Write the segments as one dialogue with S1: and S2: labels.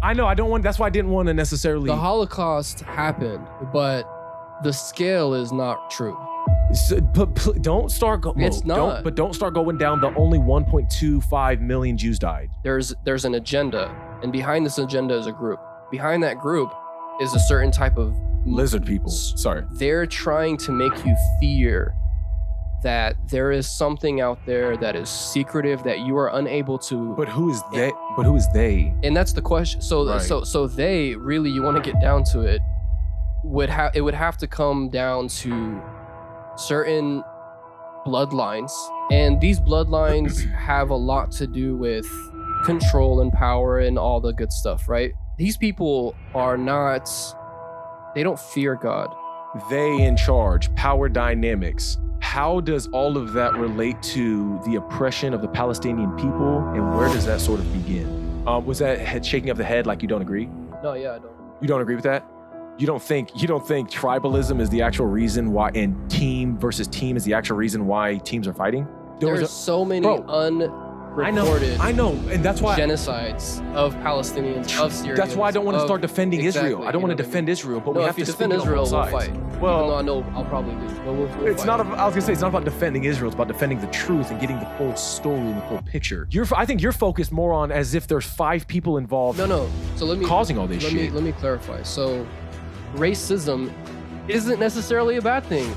S1: I know. I don't want. That's why I didn't want to necessarily.
S2: The Holocaust happened, but the scale is not true.
S1: But don't start.
S2: It's not.
S1: Don't start going down. The only 1.25 million Jews died.
S2: There's an agenda, and behind this agenda is a group. Behind that group is a certain type of
S1: Lizard people. Sorry.
S2: They're trying to make you fear that there is something out there that is secretive that you are unable to.
S1: But who is they? But who is they?
S2: And that's the question. So
S1: Right.
S2: so they really, you want to get down to it, would have to come down to certain bloodlines, and these bloodlines have a lot to do with control and power and all the good stuff, right? These people are not, they don't fear God.
S1: They in charge, power dynamics. How does all of that relate to the oppression of the Palestinian people, and where does that sort of begin? Was that shaking of the head like you don't agree?
S2: No, yeah, I don't.
S1: You don't agree with that? You don't think tribalism is the actual reason why, and team versus team is the actual reason why teams are fighting?
S2: There's so many unreported
S1: I know, and that's why
S2: genocides of Palestinians, of Syrians.
S1: That's why I don't want to start defending
S2: exactly,
S1: Israel. I don't want to defend Israel, but
S2: no,
S1: we have
S2: if you
S1: to
S2: defend
S1: speak on
S2: Israel,
S1: both
S2: we'll
S1: sides.
S2: fight.
S1: Well,
S2: Even though I know I'll probably lose, but we'll
S1: it's
S2: fight.
S1: not. I was gonna say it's not about defending Israel. It's about defending the truth and getting the full story and the full picture. I think you're focused more on as if there's 5 people involved.
S2: No. So let me
S1: causing all this shit.
S2: Let me clarify. So, racism isn't necessarily a bad thing.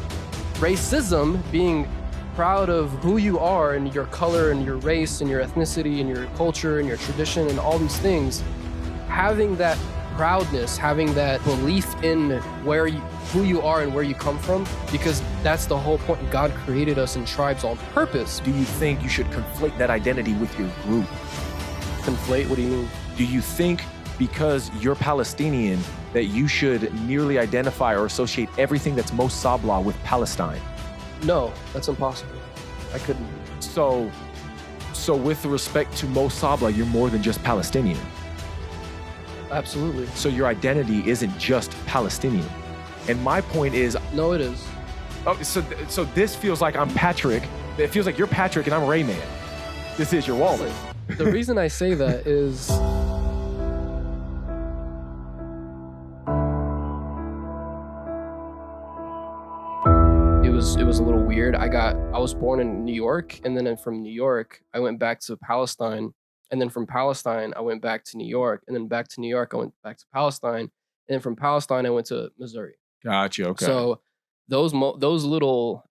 S2: Racism, being proud of who you are and your color and your race and your ethnicity and your culture and your tradition and all these things, having that proudness, having that belief in who you are and where you come from, because that's the whole point. God created us in tribes on purpose.
S1: Do you think you should conflate that identity with your group?
S2: Conflate? What do you mean?
S1: Do you think because you're Palestinian that you should nearly identify or associate everything that's most Sabla with Palestine?
S2: No, that's impossible. I couldn't.
S1: So with respect to Mo Sabla, you're more than just Palestinian.
S2: Absolutely.
S1: So your identity isn't just Palestinian. And my point is...
S2: No, it is.
S1: Oh, so this feels like I'm Patrick. It feels like you're Patrick and I'm Rayman. This is your wallet.
S2: The reason I say that is... It was a little weird. I was born in New York, and then from New York, I went back to Palestine, and then from Palestine, I went back to New York, and then back to New York, I went back to Palestine, and then from Palestine, I went to Missouri.
S1: Gotcha. Okay.
S2: So those little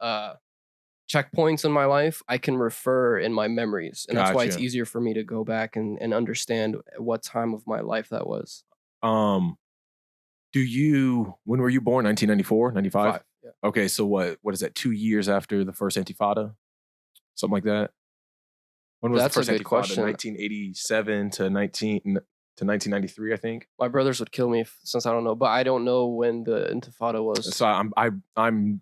S2: checkpoints in my life, I can refer in my memories, and that's why it's easier for me to go back and understand what time of my life that was.
S1: When were you born? 1994, 95?
S2: Yeah.
S1: Okay, so what is that? 2 years after the first Intifada? Something like that? When was
S2: That's
S1: the first
S2: a good
S1: Intifada?
S2: question.
S1: 1987 to 1993, I think.
S2: My brothers would kill me since I don't know, but I don't know when the Intifada was.
S1: So I'm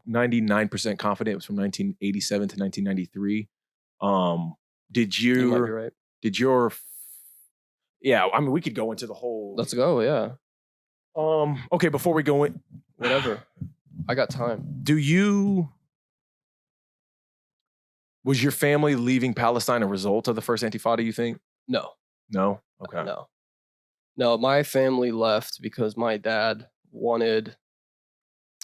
S1: 99% confident it was from 1987 to 1993.
S2: You might be right.
S1: Yeah, I mean, we could go into the whole...
S2: Let's go, yeah.
S1: Okay, before we go in...
S2: Whatever. I got time.
S1: Was your family leaving Palestine a result of the first Intifada, you think?
S2: No.
S1: No? Okay.
S2: No, my family left because my dad wanted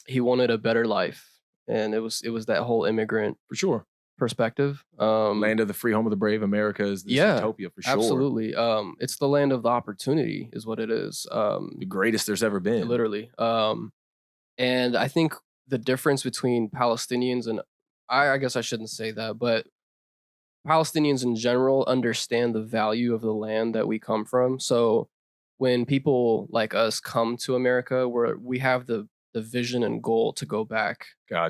S2: a better life. And it was that whole immigrant
S1: For sure.
S2: perspective.
S1: Land of the free, home of the brave. America is this utopia for sure.
S2: Absolutely. It's the land of the opportunity is what it is.
S1: The greatest there's ever been.
S2: Literally. And I think the difference between Palestinians and I guess I shouldn't say that, but Palestinians in general understand the value of the land that we come from. So when people like us come to America, we have the vision and goal to go back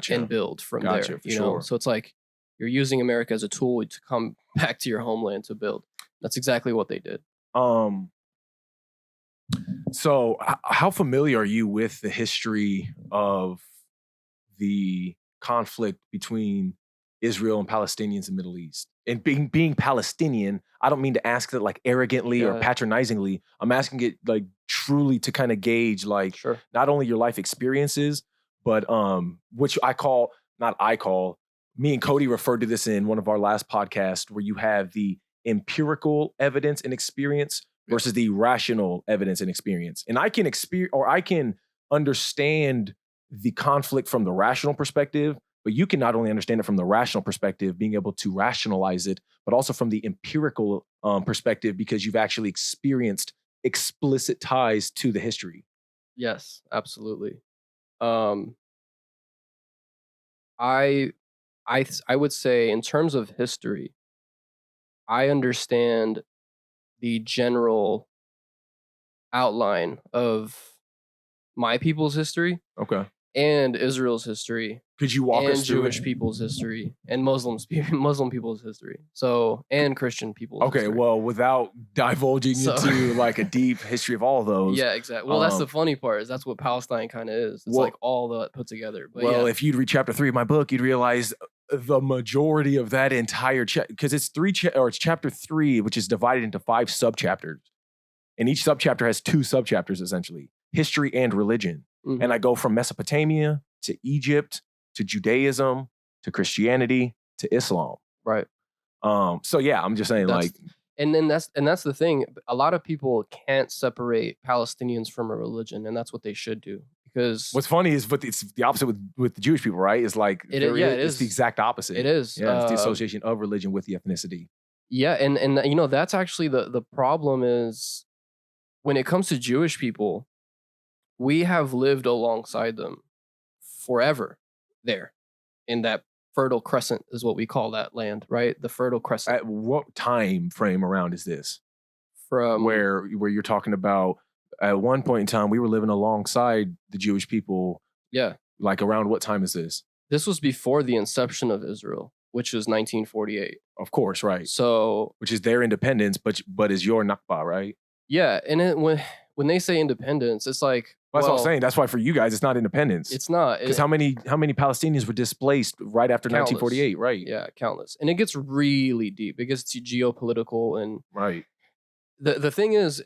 S2: and build from there.
S1: For sure.
S2: So it's like you're using America as a tool to come back to your homeland to build. That's exactly what they did.
S1: So how familiar are you with the history of the conflict between Israel and Palestinians in the Middle East? And being Palestinian, I don't mean to ask that like arrogantly or patronizingly. I'm asking it like truly to kind of gauge like not only your life experiences, but which me and Cody referred to this in one of our last podcasts, where you have the empirical evidence and experience versus the rational evidence and experience. And I can experience, or I can understand the conflict from the rational perspective, but you can not only understand it from the rational perspective, being able to rationalize it, but also from the empirical perspective, because you've actually experienced explicit ties to the history.
S2: Yes, absolutely. Um, I would say in terms of history, I understand the general outline of my people's history
S1: Okay.
S2: and Israel's history
S1: Could you walk
S2: and
S1: us through
S2: Jewish
S1: it?
S2: people's history and Muslim people's history. So, and Christian people's
S1: Okay,
S2: history.
S1: well, without divulging
S2: So-
S1: into like a deep history of all of those.
S2: Yeah, exactly. Well, that's the funny part, is that's what Palestine kind of is. It's
S1: well-
S2: like all that put together. But
S1: Well,
S2: yeah.
S1: if you'd read chapter 3 of my book, you'd realize the majority of that entire because it's it's chapter 3, which is divided into 5 subchapters, and each subchapter has 2 subchapters essentially: history and religion.
S2: Mhm.
S1: And I go from Mesopotamia to Egypt to Judaism to Christianity to Islam.
S2: Right.
S1: So yeah, I'm just saying,
S2: That's-
S1: like,
S2: And then that's the thing. A lot of people can't separate Palestinians from a religion, and that's what they should do. Because
S1: what's funny is, but it's the opposite with the Jewish people, right? It's like
S2: It is- yeah, it
S1: it's
S2: is.
S1: the exact opposite.
S2: it is.
S1: Yeah, it's the association of religion with the ethnicity.
S2: Yeah, and you know, that's actually the problem is when it comes to Jewish people, we have lived alongside them forever there in that Fertile Crescent is what we call that land, right? The Fertile Crescent.
S1: At what time frame around is this?
S2: From
S1: Where you're talking about at one point in time we were living alongside the Jewish people.
S2: Yeah.
S1: Like around what time is this?
S2: This was before the inception of Israel, which was 1948.
S1: Of course, right.
S2: So
S1: Which is their independence, but is your Nakba, right?
S2: yeah, and when they say independence, it's like,
S1: That's what
S2: well,
S1: I'm saying. That's why for you guys, it's not independence.
S2: It's not.
S1: Because how many Palestinians were displaced right after
S2: Countless.
S1: 1948, right?
S2: Yeah, countless. And it gets really deep. It gets to geopolitical, and
S1: Right.
S2: the thing is,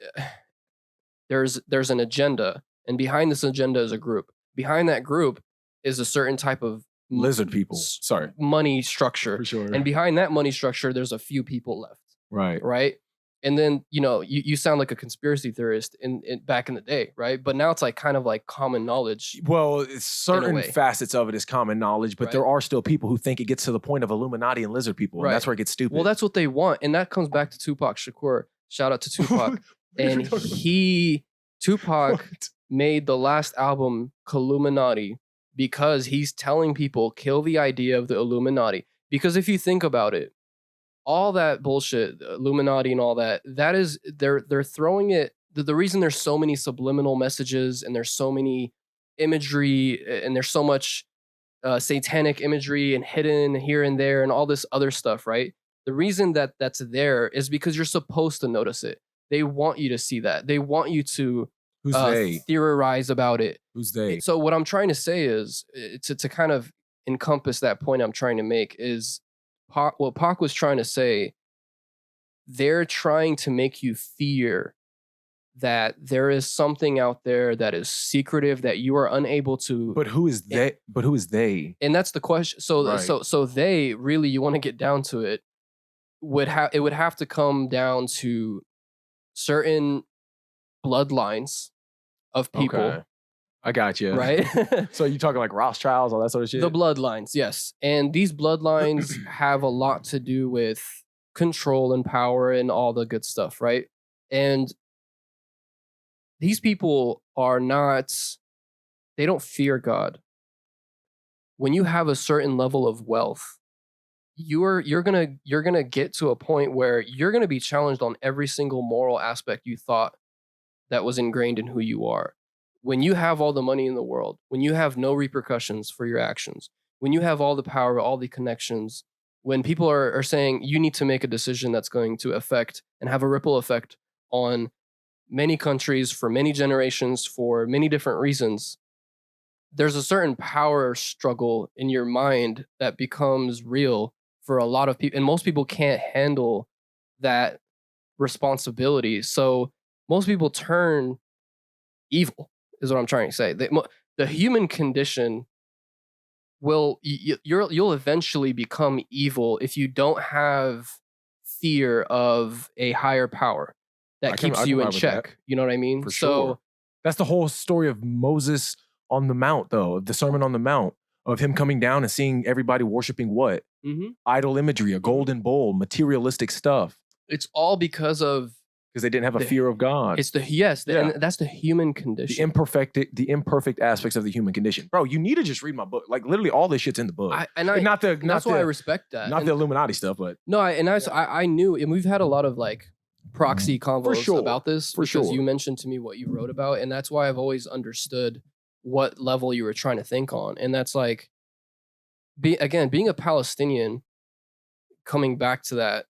S2: there's an agenda, and behind this agenda is a group. Behind that group is a certain type of
S1: Lizard people. Sorry.
S2: money structure.
S1: For sure.
S2: And behind that money structure, there's a few people left,
S1: right.
S2: right? And then, you know, you sound like a conspiracy theorist in back in the day, right? But now it's like kind of like common knowledge.
S1: Well, it's certain
S2: way.
S1: facets of it is common knowledge, but
S2: Right.
S1: there are still people who think it gets to the point of Illuminati and lizard people, and
S2: Right.
S1: that's where it gets stupid.
S2: Well, that's what they want. And that comes back to Tupac Shakur. Shout out to Tupac. And Tupac
S1: What?
S2: made the last album Illuminati because he's telling people kill the idea of the Illuminati. Because if you think about it, all that bullshit, the Illuminati and all that, that is they're throwing it. The reason there's so many subliminal messages and there's so many imagery and there's so much satanic imagery and hidden here and there and all this other stuff, right? The reason that that's there is because you're supposed to notice it. They want you to see that. They want you to
S1: Who's they?
S2: theorize about it.
S1: Who's they?
S2: So what I'm trying to say is to kind of encompass that point I'm trying to make is what Pac was trying to say. They're trying to make you fear that there is something out there that is secretive that you are unable to.
S1: But who is they? But who is they?
S2: And that's the question. So
S1: Right.
S2: so they really, you want to get down to it, would have to come down to certain bloodlines of people,
S1: Okay. I got you.
S2: right?
S1: So you talking like Rothschilds, all that sort of shit?
S2: The bloodlines, yes. And these bloodlines have a lot to do with control and power and all the good stuff, right? And these people are not, they don't fear God. When you have a certain level of wealth, you're gonna get to a point where you're gonna be challenged on every single moral aspect you thought that was ingrained in who you are. When you have all the money in the world, when you have no repercussions for your actions, when you have all the power, all the connections, when people are saying you need to make a decision that's going to affect and have a ripple effect on many countries for many generations for many different reasons, there's a certain power struggle in your mind that becomes real for a lot of people. And most people can't handle that responsibility. So most people turn evil, is what I'm trying to say. The human condition will, you'll eventually become evil if you don't have fear of a higher power that keeps you in check. You know what I mean?
S1: For sure. That's the whole story of Moses on the Mount, though, the Sermon on the Mount, of him coming down and seeing everybody worshiping what? Idol imagery, a golden bowl, materialistic stuff.
S2: It's all because
S1: they didn't have a fear of God.
S2: It's and that's the human condition.
S1: The imperfect aspects of the human condition. Bro, you need to just read my book. Like literally all this shit's in the book.
S2: That's why I respect that.
S1: Not the Illuminati stuff, but
S2: I knew, and we've had a lot of like proxy convos about this because you mentioned to me what you wrote about, and that's why I've always understood what level you were trying to think on. And that's like being a Palestinian, coming back to that,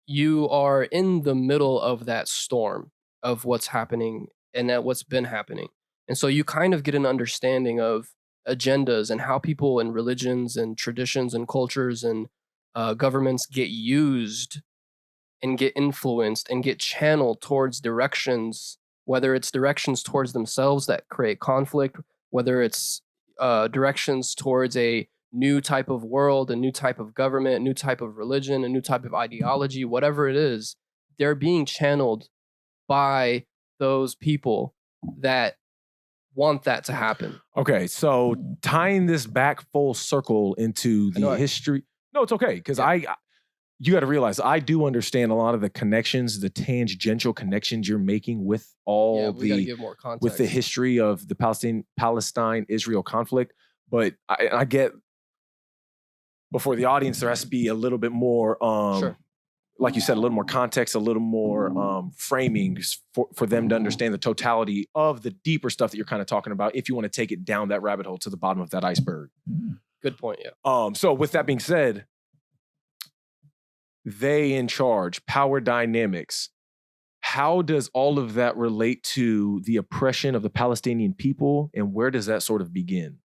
S2: you are in the middle of that storm of what's happening and that what's been happening. And so you kind of get an understanding of agendas and how people and religions and traditions and cultures and governments get used and get influenced and get channeled towards directions, whether it's directions towards themselves that create conflict, whether it's directions towards a new type of world, a new type of government, a new type of religion, a new type of ideology, whatever it is, they're being channeled by those people that want that to happen.
S1: Okay, so tying this back full circle into the history. No, it's okay, because you got to realize I do understand a lot of the connections, the tangential connections you're making with
S2: give more context.
S1: With the history of the Palestine-Israel conflict. But I get, before the audience, there has to be a little bit more, like you said, a little more context, a little more framing for them to understand the totality of the deeper stuff that you're kind of talking about, if you want to take it down that rabbit hole to the bottom of that iceberg.
S2: Good point, yeah.
S1: So with that being said, they in charge, power dynamics. How does all of that relate to the oppression of the Palestinian people, and where does that sort of begin?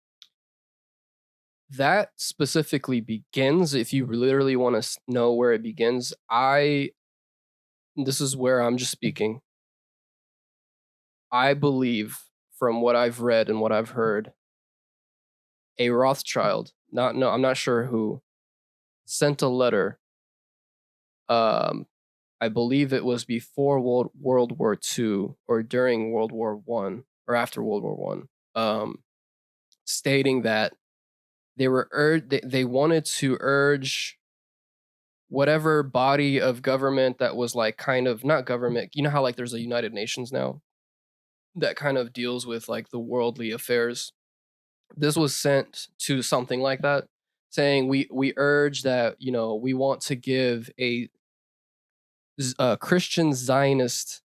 S2: That specifically begins, if you literally want to know where it begins, this is where I'm just speaking. I believe, from what I've read and what I've heard, a Rothschild, I'm not sure who, sent a letter. I believe it was before World War II or during World War I or after World War I, stating that they wanted to urge whatever body of government that was like kind of not government. You know how like there's a United Nations now that kind of deals with like the worldly affairs. This was sent to something like that, saying we urge that, we want to give a Christian Zionist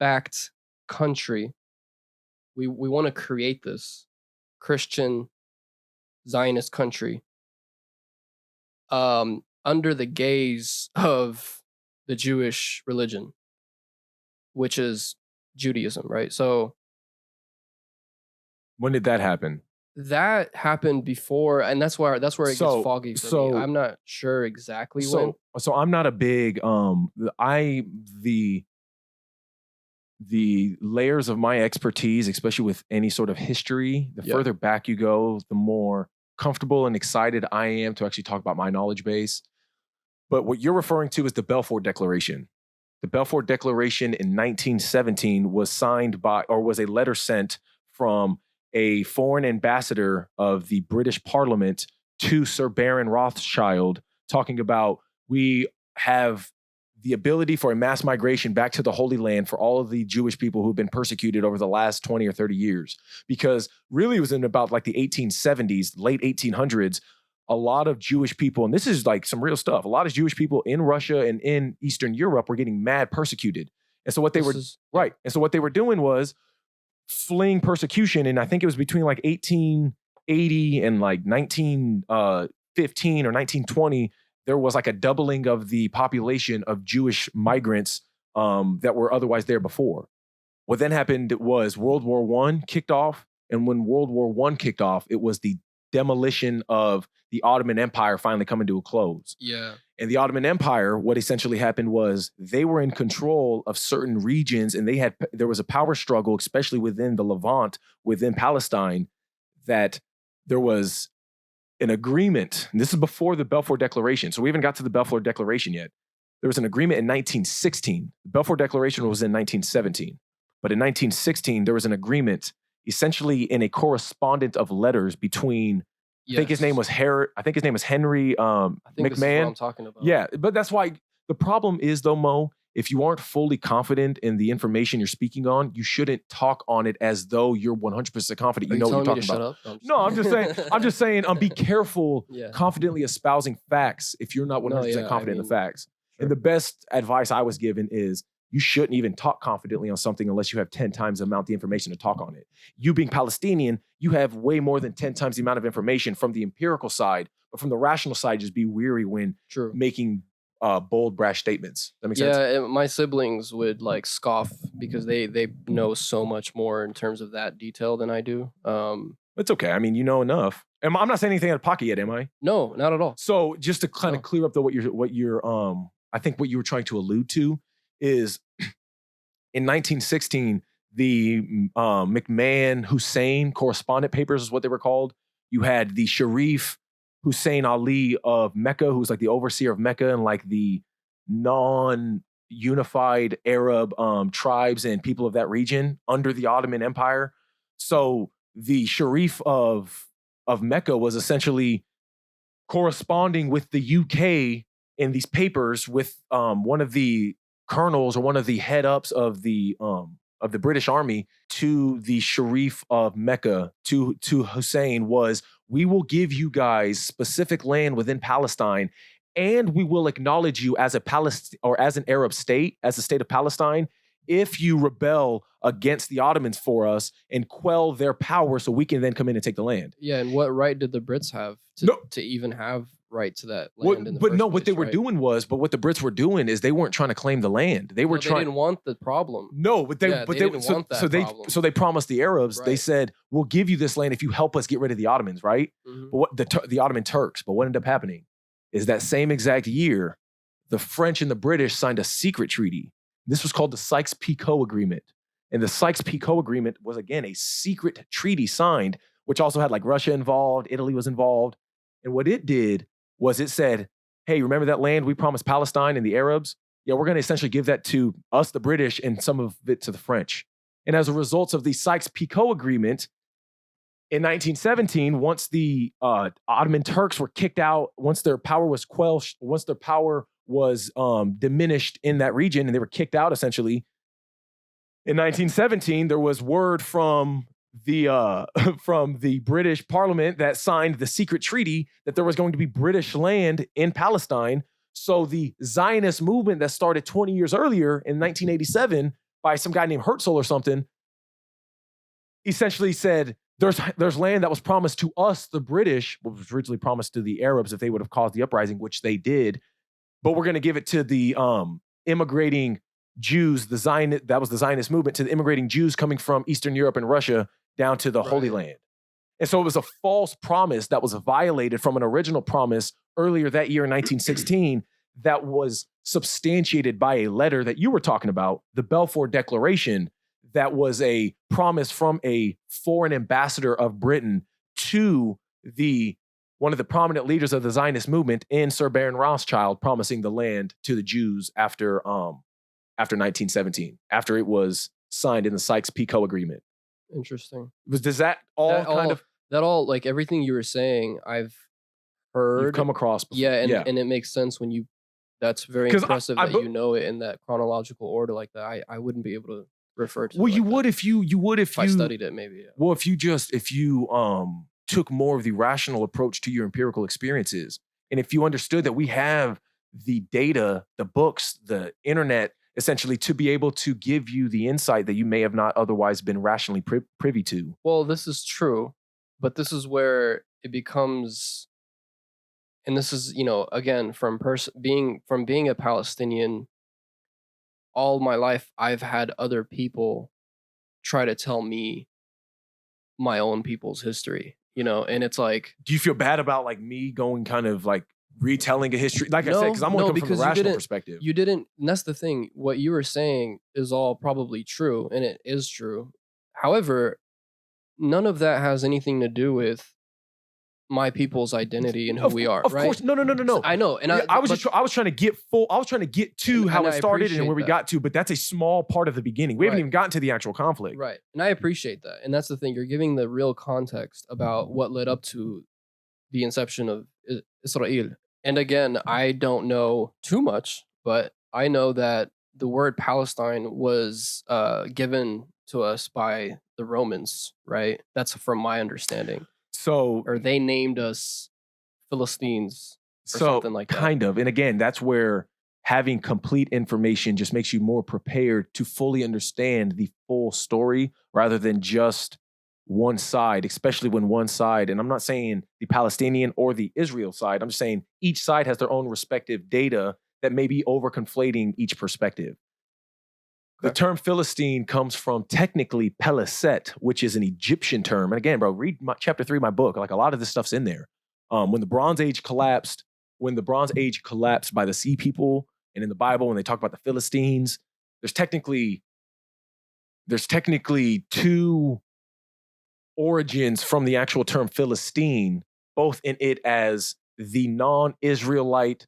S2: backed country. We want to create this Christian Zionist country under the gaze of the Jewish religion, which is Judaism, right? So
S1: when did that happen?
S2: That happened before, and that's where it gets foggy for me. I'm not sure exactly when.
S1: So I'm not a big the layers of my expertise, especially with any sort of history, the further back you go, the more comfortable and excited I am to actually talk about my knowledge base. But what you're referring to is the Balfour Declaration. The Balfour Declaration in 1917 was signed by, or was a letter sent from a foreign ambassador of the British Parliament to Sir Baron Rothschild, talking about, we have the ability for a mass migration back to the Holy Land for all of the Jewish people who've been persecuted over the last 20 or 30 years. Because really it was in about like the 1870s, late 1800s, a lot of Jewish people, and this is like some real stuff, a lot of Jewish people in Russia and in Eastern Europe were getting mad persecuted. And so what they were doing was fleeing persecution. And I think it was between like 1880 and like 1915 or 1920, there was like a doubling of the population of Jewish migrants that were otherwise there before. What then happened was World War I kicked off. And when World War I kicked off, it was the demolition of the Ottoman Empire finally coming to a close.
S2: Yeah.
S1: And the Ottoman Empire, what essentially happened was they were in control of certain regions, and there was a power struggle, especially within the Levant, within Palestine, that there was an agreement. And this is before the Balfour Declaration. So we haven't got to the Balfour Declaration yet. there was an agreement in 1916. The Balfour Declaration was in 1917. But in 1916, there was an agreement essentially in a correspondence of letters between, I think his name was Henry
S2: I think this is what
S1: McMahon.
S2: I'm talking about.
S1: Yeah, but that's why the problem is, though, Mo, if you aren't fully confident in the information you're speaking on, you shouldn't talk on it as though you're 100% confident.
S2: Are
S1: You know what you're
S2: telling me
S1: talking
S2: to
S1: about.
S2: shut up?
S1: No, I'm just saying. I'm just saying. Be careful
S2: Yeah.
S1: confidently espousing facts if you're not 100% confident in the facts.
S2: Sure.
S1: And the best advice I was given is you shouldn't even talk confidently on something unless you have 10 times the amount of the information to talk on it. You being Palestinian, you have way more than 10 times the amount of information from the empirical side, but from the rational side, just be weary when making bold, brash statements. That makes sense?
S2: Yeah, my siblings would like scoff because they know so much more in terms of that detail than I do.
S1: It's okay. I mean, you know enough. I'm not saying anything out of pocket yet, am I?
S2: No, not at all.
S1: So just to kind of clear up what you're I think what you were trying to allude to is in 1916, the McMahon Hussein correspondent papers is what they were called. You had the Sharif Hussein Ali of Mecca, who's like the overseer of Mecca and like the non-unified Arab tribes and people of that region under the Ottoman Empire. So the Sharif of Mecca was essentially corresponding with the UK in these papers with one of the colonels or one of the head ups of the British Army to the Sharif of Mecca to Hussein was, we will give you guys specific land within Palestine, and we will acknowledge you as as an Arab state, as the state of Palestine, if you rebel against the Ottomans for us and quell their power, so we can then come in and take the land.
S2: Yeah, and what right did the Brits have to even have right to that land?
S1: What they were doing was, but what the Brits were doing is they weren't trying to claim the land. They were
S2: They didn't want the problem.
S1: No, but they didn't want that problem. So they promised the Arabs. Right. They said, "We'll give you this land if you help us get rid of the Ottomans." Right? Mm-hmm. But what the Ottoman Turks? But what ended up happening is that same exact year, the French and the British signed a secret treaty. This was called the Sykes-Picot Agreement, and the Sykes-Picot Agreement was again a secret treaty signed, which also had like Russia involved, Italy was involved, and what it did was it said, hey, remember that land we promised Palestine and the Arabs? Yeah, we're going to essentially give that to us, the British, and some of it to the French. And as a result of the Sykes-Picot Agreement, in 1917, once the Ottoman Turks were kicked out, once their power was quelched, once their power was diminished in that region, and they were kicked out essentially, in 1917, there was word from the British Parliament that signed the secret treaty that there was going to be British land in Palestine. So the Zionist movement that started 20 years earlier in 1987 by some guy named Herzl or something, essentially said there's land that was promised to us, the British, what was originally promised to the Arabs if they would have caused the uprising, which they did, but we're going to give it to the immigrating Jews, that was the Zionist movement, to the immigrating Jews coming from Eastern Europe and Russia down to the Holy Land. And so it was a false promise that was violated from an original promise earlier that year in 1916 that was substantiated by a letter that you were talking about, the Balfour Declaration, that was a promise from a foreign ambassador of Britain to one of the prominent leaders of the Zionist movement in Sir Baron Rothschild, promising the land to the Jews after 1917, after it was signed in the Sykes-Picot Agreement.
S2: Interesting.
S1: Does that all
S2: like everything you were saying, I've heard,
S1: you've come across before.
S2: Yeah, and it makes sense when you. That's very impressive that you know it in that chronological order like that. I wouldn't be able to refer to.
S1: Well,
S2: it
S1: you
S2: like
S1: would
S2: that.
S1: if
S2: I studied it, maybe. Yeah.
S1: Well, if you took more of the rational approach to your empirical experiences, and if you understood that we have the data, the books, the internet, essentially to be able to give you the insight that you may have not otherwise been rationally privy to.
S2: Well, this is true, but this is where it becomes, and this is, again, from being a Palestinian, all my life, I've had other people try to tell me my own people's history, and it's like,
S1: do you feel bad about like me going kind of like retelling a history, like I said, because I'm coming from a rational perspective.
S2: You didn't. And that's the thing. What you were saying is all probably true, and it is true. However, none of that has anything to do with my people's identity and who we are,
S1: Of
S2: right?
S1: course, no.
S2: I know, and
S1: Yeah, I was trying to get full. I was trying to get to how it started and where we got to, but that's a small part of the beginning. We haven't even gotten to the actual conflict.
S2: Right. And I appreciate that. And that's the thing. You're giving the real context about what led up to the inception of Israel. And again, I don't know too much, but I know that the word Palestine was given to us by the Romans, right? That's from my understanding.
S1: So,
S2: or they named us Philistines or something like that.
S1: Kind of. And again, that's where having complete information just makes you more prepared to fully understand the full story rather than just one side, especially when one side, and I'm not saying the Palestinian or the Israel side, I'm just saying each side has their own respective data that may be over-conflating each perspective. Okay. The term Philistine comes from technically Peleset, which is an Egyptian term. And again, bro, read chapter 3 of my book. Like a lot of this stuff's in there. When the Bronze Age collapsed by the Sea People, and in the Bible, when they talk about the Philistines, there's technically two origins from the actual term Philistine, both in it as the non-Israelite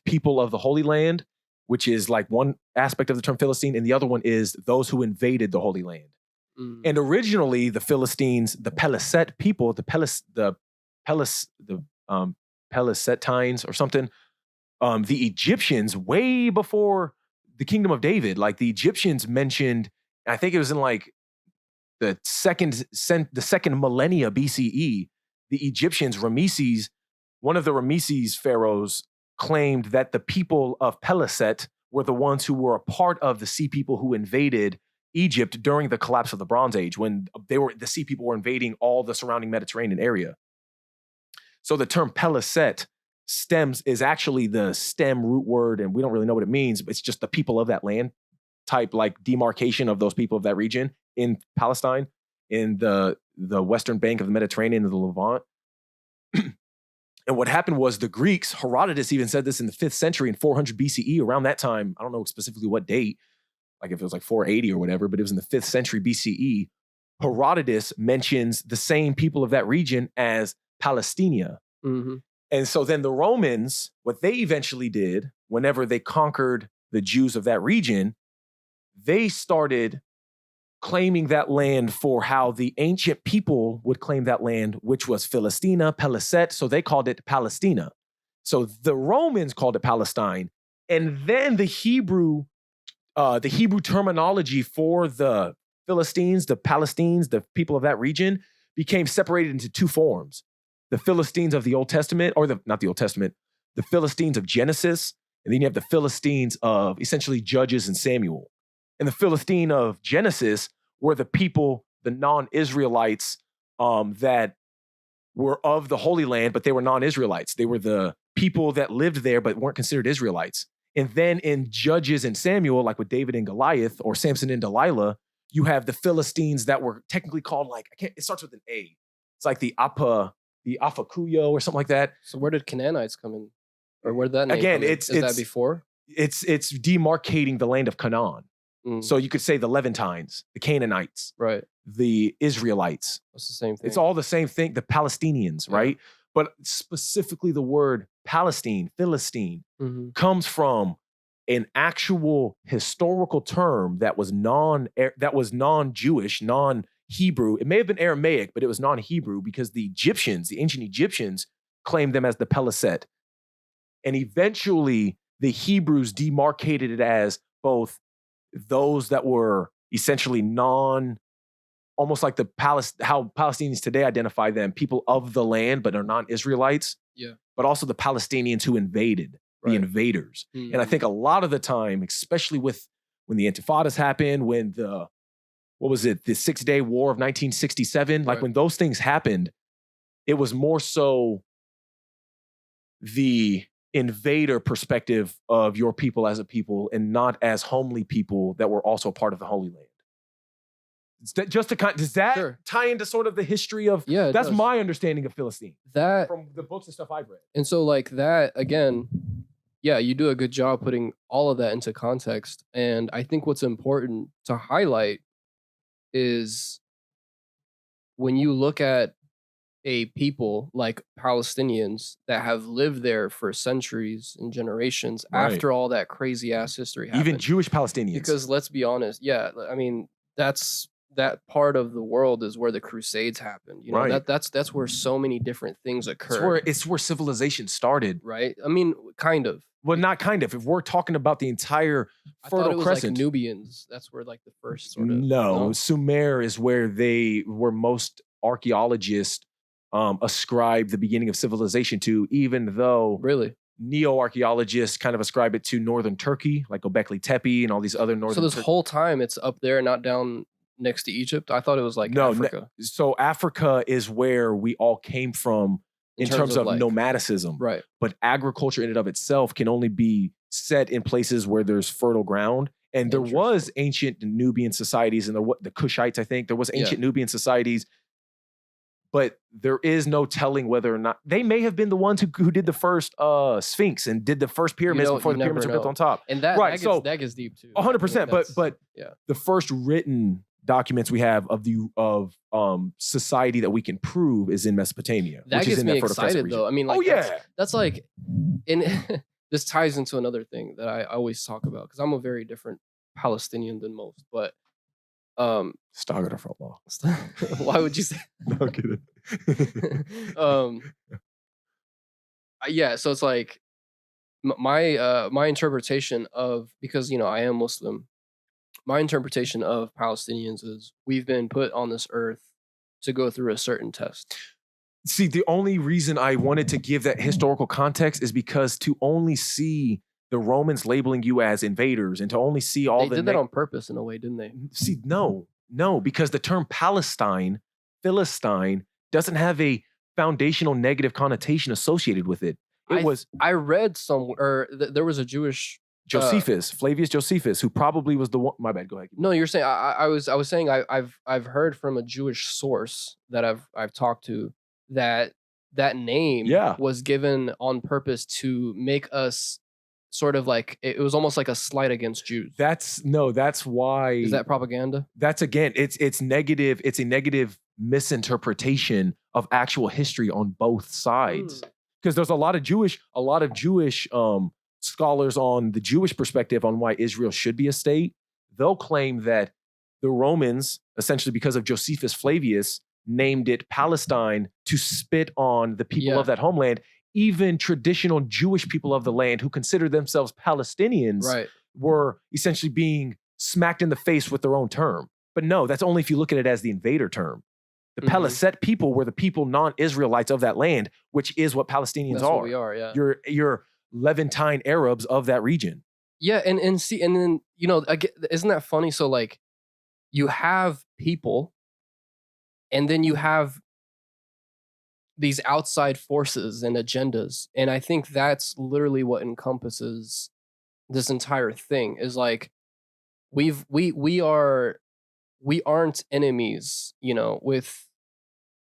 S1: people of the Holy Land, which is like one aspect of the term Philistine, and the other one is those who invaded the Holy Land. Mm. And originally, the Philistines, the Peleset people, the Palestinians or something, the Egyptians, way before the Kingdom of David, like the Egyptians mentioned, I think it was in like the second millennia BCE, the Egyptians, Rameses, one of the Rameses pharaohs, claimed that the people of Peleset were the ones who were a part of the Sea People who invaded Egypt during the collapse of the Bronze Age, when the Sea People were invading all the surrounding Mediterranean area. So the term Peleset is actually the stem root word, and we don't really know what it means, but it's just the people of that land type, like demarcation of those people of that region in Palestine, in the western bank of the Mediterranean and the Levant. And what happened was the Greeks, Herodotus even said this in the 5th century in 400 BCE, around that time, I don't know specifically what date, like if it was like 480 or whatever, but it was in the 5th century BCE. Herodotus mentions the same people of that region as Palestina. Mm-hmm. And so then the Romans, what they eventually did, whenever they conquered the Jews of that region, they started claiming that land for how the ancient people would claim that land, which was Philistina, Peleset. So they called it Palestina. So the Romans called it Palestine. And then the Hebrew terminology for the Philistines, the Palestines, the people of that region, became separated into two forms. The Philistines of the Old Testament, not the Old Testament, the Philistines of Genesis, and then you have the Philistines of essentially Judges and Samuel. And the Philistine of Genesis were the people, the non-Israelites that were of the Holy Land, but they were non-Israelites. They were the people that lived there but weren't considered Israelites. And then in Judges and Samuel, like with David and Goliath or Samson and Delilah, you have the Philistines that were technically called it starts with an A. It's like the Afakuyo or something like that. So
S2: where did Canaanites come in? Or where did that name
S1: Again,
S2: come in? Is that before?
S1: It's demarcating the land of Canaan. Mm. So you could say the Levantines, the Canaanites,
S2: right?
S1: The Israelites.
S2: It's the same thing.
S1: It's all the same thing. The Palestinians, right? But specifically the word Palestine, Philistine, comes from an actual historical term that was non-Jewish, non-Hebrew. It may have been Aramaic, but it was non-Hebrew because the ancient Egyptians, claimed them as the Peleset. And eventually the Hebrews demarcated it as both those that were essentially almost like how Palestinians today identify them, people of the land, but are non-Israelites.
S2: Yeah.
S1: But also the Palestinians who invaded, the invaders. Mm-hmm. And I think a lot of the time, especially when the Intifadas happened, when the 6-Day War of 1967, like when those things happened, it was more so the invader perspective of your people as a people and not as homely people that were also part of the Holy Land. Does that tie into sort of the history of?
S2: Yeah,
S1: that's my understanding of Philistine.
S2: That
S1: from the books and stuff I've read.
S2: And so like that again, yeah, you do a good job putting all of that into context. And I think what's important to highlight is when you look at a people like Palestinians that have lived there for centuries and generations
S1: Right.
S2: after all that crazy ass history
S1: Even
S2: happened.
S1: Jewish Palestinians.
S2: Because let's be honest, yeah, I mean, that's that part of the world is where the Crusades happened. You know,
S1: Right.
S2: that's where so many different things occurred.
S1: It's where civilization started.
S2: Right? I mean, kind of.
S1: Well, not kind of. If we're talking about the entire
S2: I thought
S1: Fertile
S2: it was
S1: Crescent,
S2: like Nubians. That's where like the first sort of
S1: no, Sumer is where most archaeologists ascribe the beginning of civilization to, even though
S2: Really?
S1: neo-archaeologists kind of ascribe it to northern Turkey, like Göbekli Tepe and all these other northern.
S2: So this whole time it's up there, not down next to Egypt. I thought it was like Africa.
S1: So Africa is where we all came from in terms of
S2: like,
S1: nomadicism,
S2: right?
S1: But agriculture in and of itself can only be set in places where there's fertile ground. And there was ancient Nubian societies, and the Kushites, I think there was ancient Nubian societies, but there is no telling whether or not they may have been the ones who did the first Sphinx and did the first pyramids before the pyramids were built on top.
S2: And that gets deep too.
S1: 100%. But the first written documents we have of society that we can prove is in Mesopotamia.
S2: That gets me excited though. I mean, like, that's like, and this ties into another thing that I always talk about because I'm a very different Palestinian than most. But why would you say?
S1: No kidding.
S2: Yeah, so it's like my interpretation of, because I am Muslim, my interpretation of Palestinians is we've been put on this earth to go through a certain test.
S1: See, the only reason I wanted to give that historical context is because to only see the Romans labeling you as invaders and to only see all
S2: they did that on purpose in a way, didn't they?
S1: See, no, because the term Palestine, Philistine, doesn't have a foundational negative connotation associated with it.
S2: I read somewhere there was a Jewish
S1: Josephus, Flavius Josephus, who probably was the one. My bad. Go ahead.
S2: No, you're saying I was saying I've heard from a Jewish source that I've talked to that name was given on purpose to make us sort of like, it was almost like a slight against Jews. That's
S1: why.
S2: Is that propaganda?
S1: That's again, it's negative. It's a negative misinterpretation of actual history on both sides. Because there's a lot of Jewish scholars on the Jewish perspective on why Israel should be a state. They'll claim that the Romans, essentially because of Josephus Flavius, named it Palestine to spit on the people of that homeland. Even traditional Jewish people of the land who consider themselves Palestinians were essentially being smacked in the face with their own term. But no, that's only if you look at it as the invader term. The Palaset people were the people, non-Israelites of that land, which is what Palestinians are.
S2: What we are, yeah.
S1: You're Levantine Arabs of that region.
S2: Yeah, and then isn't that funny? So like, you have people, and then you have these outside forces and agendas, and I think that's literally what encompasses this entire thing. Is like, we aren't enemies,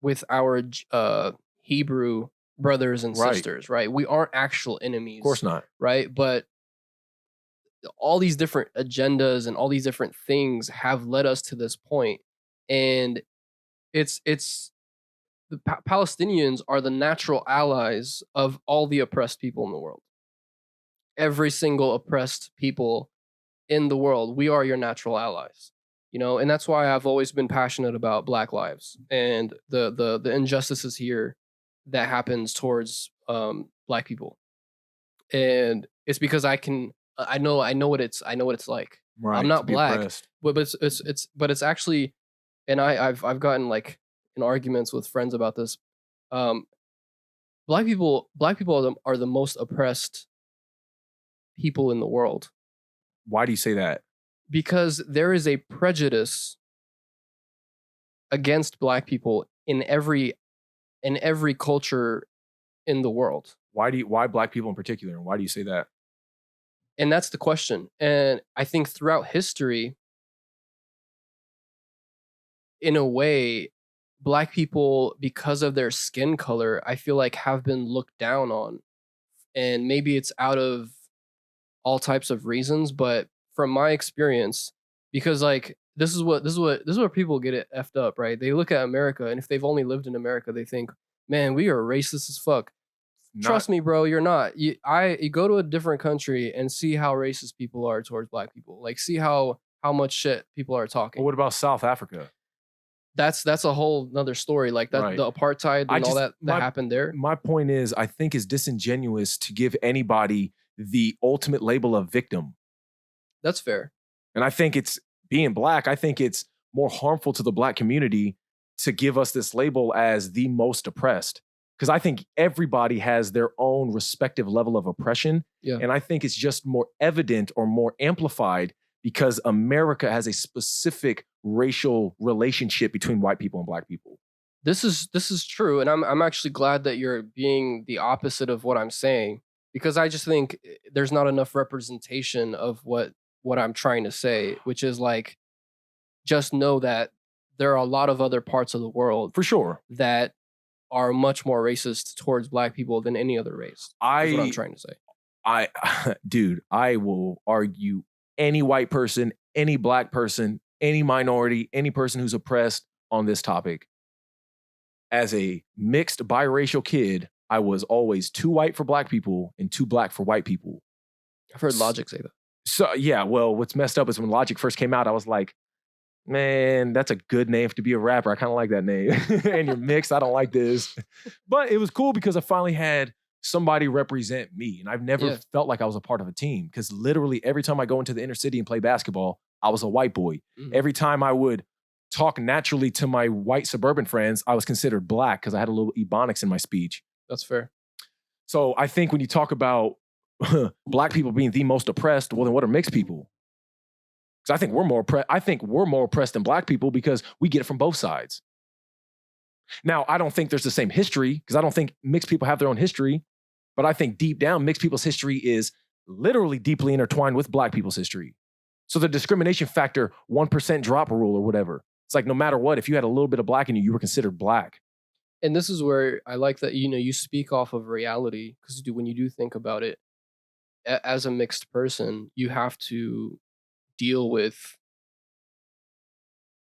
S2: with our Hebrew brothers and sisters, right? We aren't actual enemies.
S1: Of course not.
S2: Right? But all these different agendas and all these different things have led us to this point. And it's the Palestinians are the natural allies of all the oppressed people in the world. Every single oppressed people in the world, we are your natural allies. And that's why I've always been passionate about Black lives and the injustices here that happens towards Black people. And it's because I know what it's like.
S1: Right,
S2: I'm not Black, but it's actually, and I've gotten like in arguments with friends about this. Black people are the most oppressed people in the world.
S1: Why do you say that?
S2: Because there is a prejudice against Black people in every culture in the world.
S1: Why Black people in particular, and why do you say that?
S2: And that's the question. And I think throughout history, in a way, Black people, because of their skin color, I feel like have been looked down on. And maybe it's out of all types of reasons, but from my experience, because like this is where people get it effed up, right? They look at America, and if they've only lived in America, they think, Man, we are racist as fuck.
S1: Not,
S2: Trust me, bro, you're not. You go to a different country and see how racist people are towards black people. Like, see how much shit people are talking.
S1: Well, what about South Africa?
S2: That's a whole nother story. Like that,
S1: Right.
S2: the apartheid and all that happened there.
S1: My point is, I think it's disingenuous to give anybody the ultimate label of victim.
S2: That's fair.
S1: And I think it's being black. I think it's more harmful to the black community to give us this label as the most oppressed. Because I think everybody has their own respective level of oppression.
S2: Yeah.
S1: And I think it's just more evident or more amplified because America has a specific racial relationship between white people and black people.
S2: This is true, and I'm actually glad that you're being the opposite of what I'm saying, because I just think there's not enough representation of what I'm trying to say, which is like, just know that there are a lot of other parts of the world
S1: For sure.
S2: that are much more racist towards black people than any other race. That's what I'm trying to say.
S1: Dude, I will argue any white person, any black person, any minority, any person who's oppressed on this topic. As a mixed biracial kid, I was always too white for black people and too black for white people.
S2: I've heard Logic say that.
S1: So yeah, well, what's messed up is when Logic first came out, I was like, man, that's a good name to be a rapper. I kind of like that name. And you're mixed, I don't like this. But it was cool because I finally had somebody represent me. And I've never felt like I was a part of a team, because literally every time I go into the inner city and play basketball, I was a white boy. Mm-hmm. Every time I would talk naturally to my white suburban friends, I was considered black because I had a little Ebonics in my speech.
S2: That's fair.
S1: So I think when you talk about black people being the most oppressed, well, then what are mixed people? Because I think we're more oppressed than black people because we get it from both sides. Now, I don't think there's the same history, because I don't think mixed people have their own history. But I think deep down, mixed people's history is literally deeply intertwined with black people's history. So the discrimination factor, 1% drop rule or whatever, it's like no matter what, if you had a little bit of black in you, you were considered black.
S2: And this is where I like that, you speak off of reality, because when you do think about it, as a mixed person, you have to deal with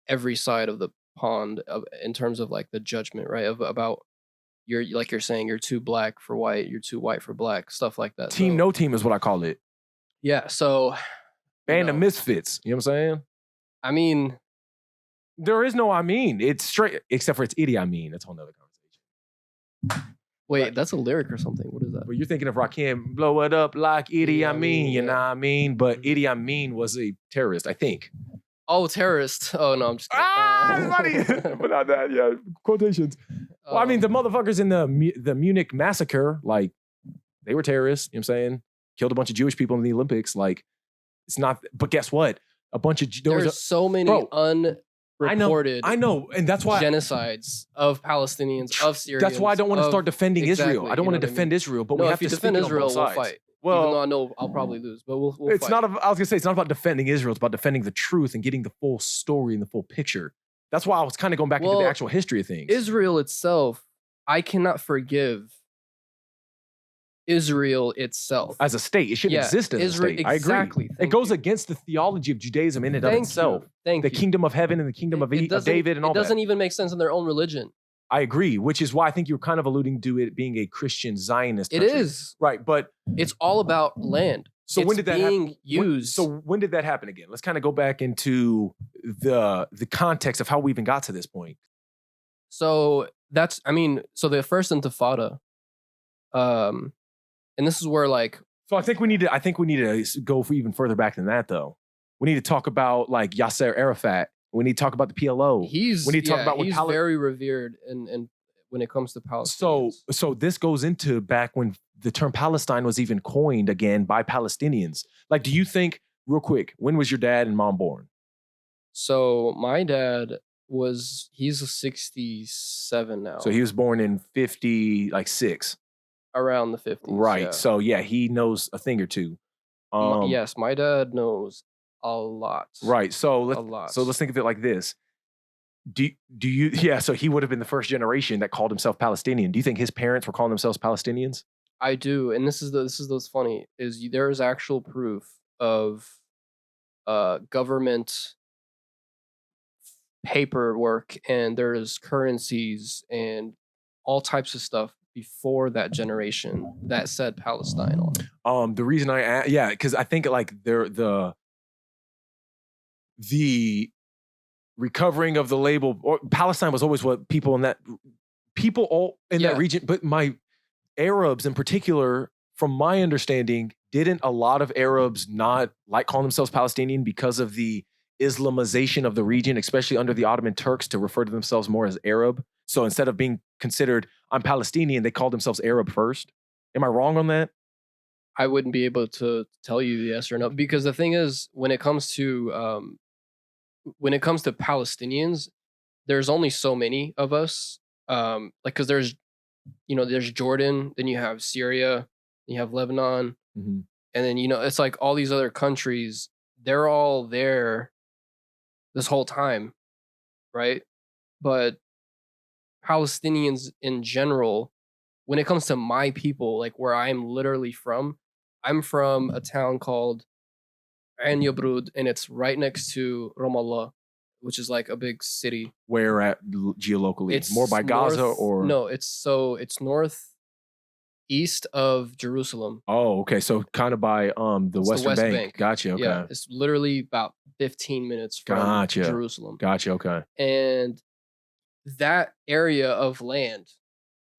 S2: every side of the pond in terms of like the judgment, right? About you're saying you're too black for white, you're too white for black, stuff like that.
S1: Team, no team is what I call it.
S2: Yeah. So,
S1: and the misfits. You know what I'm saying?
S2: I mean,
S1: there is no I mean. It's straight, except for it's Idi I mean. That's a whole nother conversation.
S2: Wait,
S1: right.
S2: That's a lyric or something. What is that?
S1: Well, you're thinking of Rakim, blow it up like Idi I mean, you know what I mean? But Idi I mean was a terrorist, I think.
S2: Oh, terrorist. Oh, no, I'm just kidding.
S1: Funny. But not that, yeah. Quotations. Well, I mean, the motherfuckers in the Munich massacre, like, they were terrorists, you know what I'm saying? Killed a bunch of Jewish people in the Olympics. Like, it's not, but guess what? A bunch of,
S2: there's so many unreported
S1: I know, and that's why
S2: genocides of Palestinians, of Syrians.
S1: That's why I don't want to start defending Israel. I don't want to defend Israel, but we have to defend Israel. We'll fight.
S2: Well, even though I know I'll probably lose, but we'll
S1: it's
S2: fight.
S1: not. I was gonna say it's not about defending Israel. It's about defending the truth and getting the full story and the full picture. That's why I was kind of going back into the actual history of things.
S2: Israel itself, I cannot forgive Israel itself
S1: as a state. It shouldn't exist as a state.
S2: Exactly.
S1: I agree. It goes against the theology of Judaism in and of itself. The kingdom of heaven and the kingdom of David and all that.
S2: It doesn't even make sense in their own religion.
S1: I agree, which is why I think you're kind of alluding to it being a Christian Zionist country.
S2: It is.
S1: Right, but
S2: it's all about land.
S1: So when did that happen?
S2: Used.
S1: So when did that happen again? Let's kind of go back into the context of how we even got to this point.
S2: So so the first Intifada, and this is where like.
S1: So I think we need to go even further back than that though. We need to talk about like Yasser Arafat. We need to talk about the PLO.
S2: He's very revered and when it comes to Palestinians.
S1: So this goes into back when the term Palestine was even coined again by Palestinians. Like, do you think, real quick, when was your dad and mom born?
S2: So my dad he's a 67 now.
S1: So he was born in 56.
S2: Around the 50s.
S1: Right.
S2: Yeah.
S1: So yeah, he knows a thing or two.
S2: Yes, my dad knows a lot.
S1: Right. So let's think of it like this. Do you so he would have been the first generation that called himself Palestinian. Do you think his parents were calling themselves Palestinians?
S2: I do. And this is what's funny is there is actual proof of government paperwork, and there's currencies and all types of stuff before that generation that said Palestine on.
S1: The reason yeah, because I think like the recovering of the label, or Palestine was always what people in that region, but my Arabs in particular, from my understanding, didn't a lot of Arabs not like calling themselves Palestinian because of the Islamization of the region, especially under the Ottoman Turks, to refer to themselves more as Arab? So instead of being considered, I'm Palestinian, they called themselves Arab first. Am I wrong on that?
S2: I wouldn't be able to tell you yes or no, because the thing is, when it comes to Palestinians, there's only so many of us. Like, because there's Jordan, then you have Syria, then you have Lebanon,
S1: Mm-hmm.
S2: and then it's like all these other countries. They're all there this whole time, right? But Palestinians in general, when it comes to my people, like where I'm literally from, I'm from a town called Ain Yabrud, and it's right next to Ramallah, which is like a big city.
S1: Where at geolocally?
S2: It's
S1: more by Gaza or
S2: no? It's northeast of Jerusalem.
S1: Oh, okay. So kind of by the Western
S2: West
S1: Bank.
S2: Bank.
S1: Gotcha. Okay.
S2: Yeah, it's literally about 15 minutes from Jerusalem.
S1: Gotcha. Okay.
S2: And that area of land,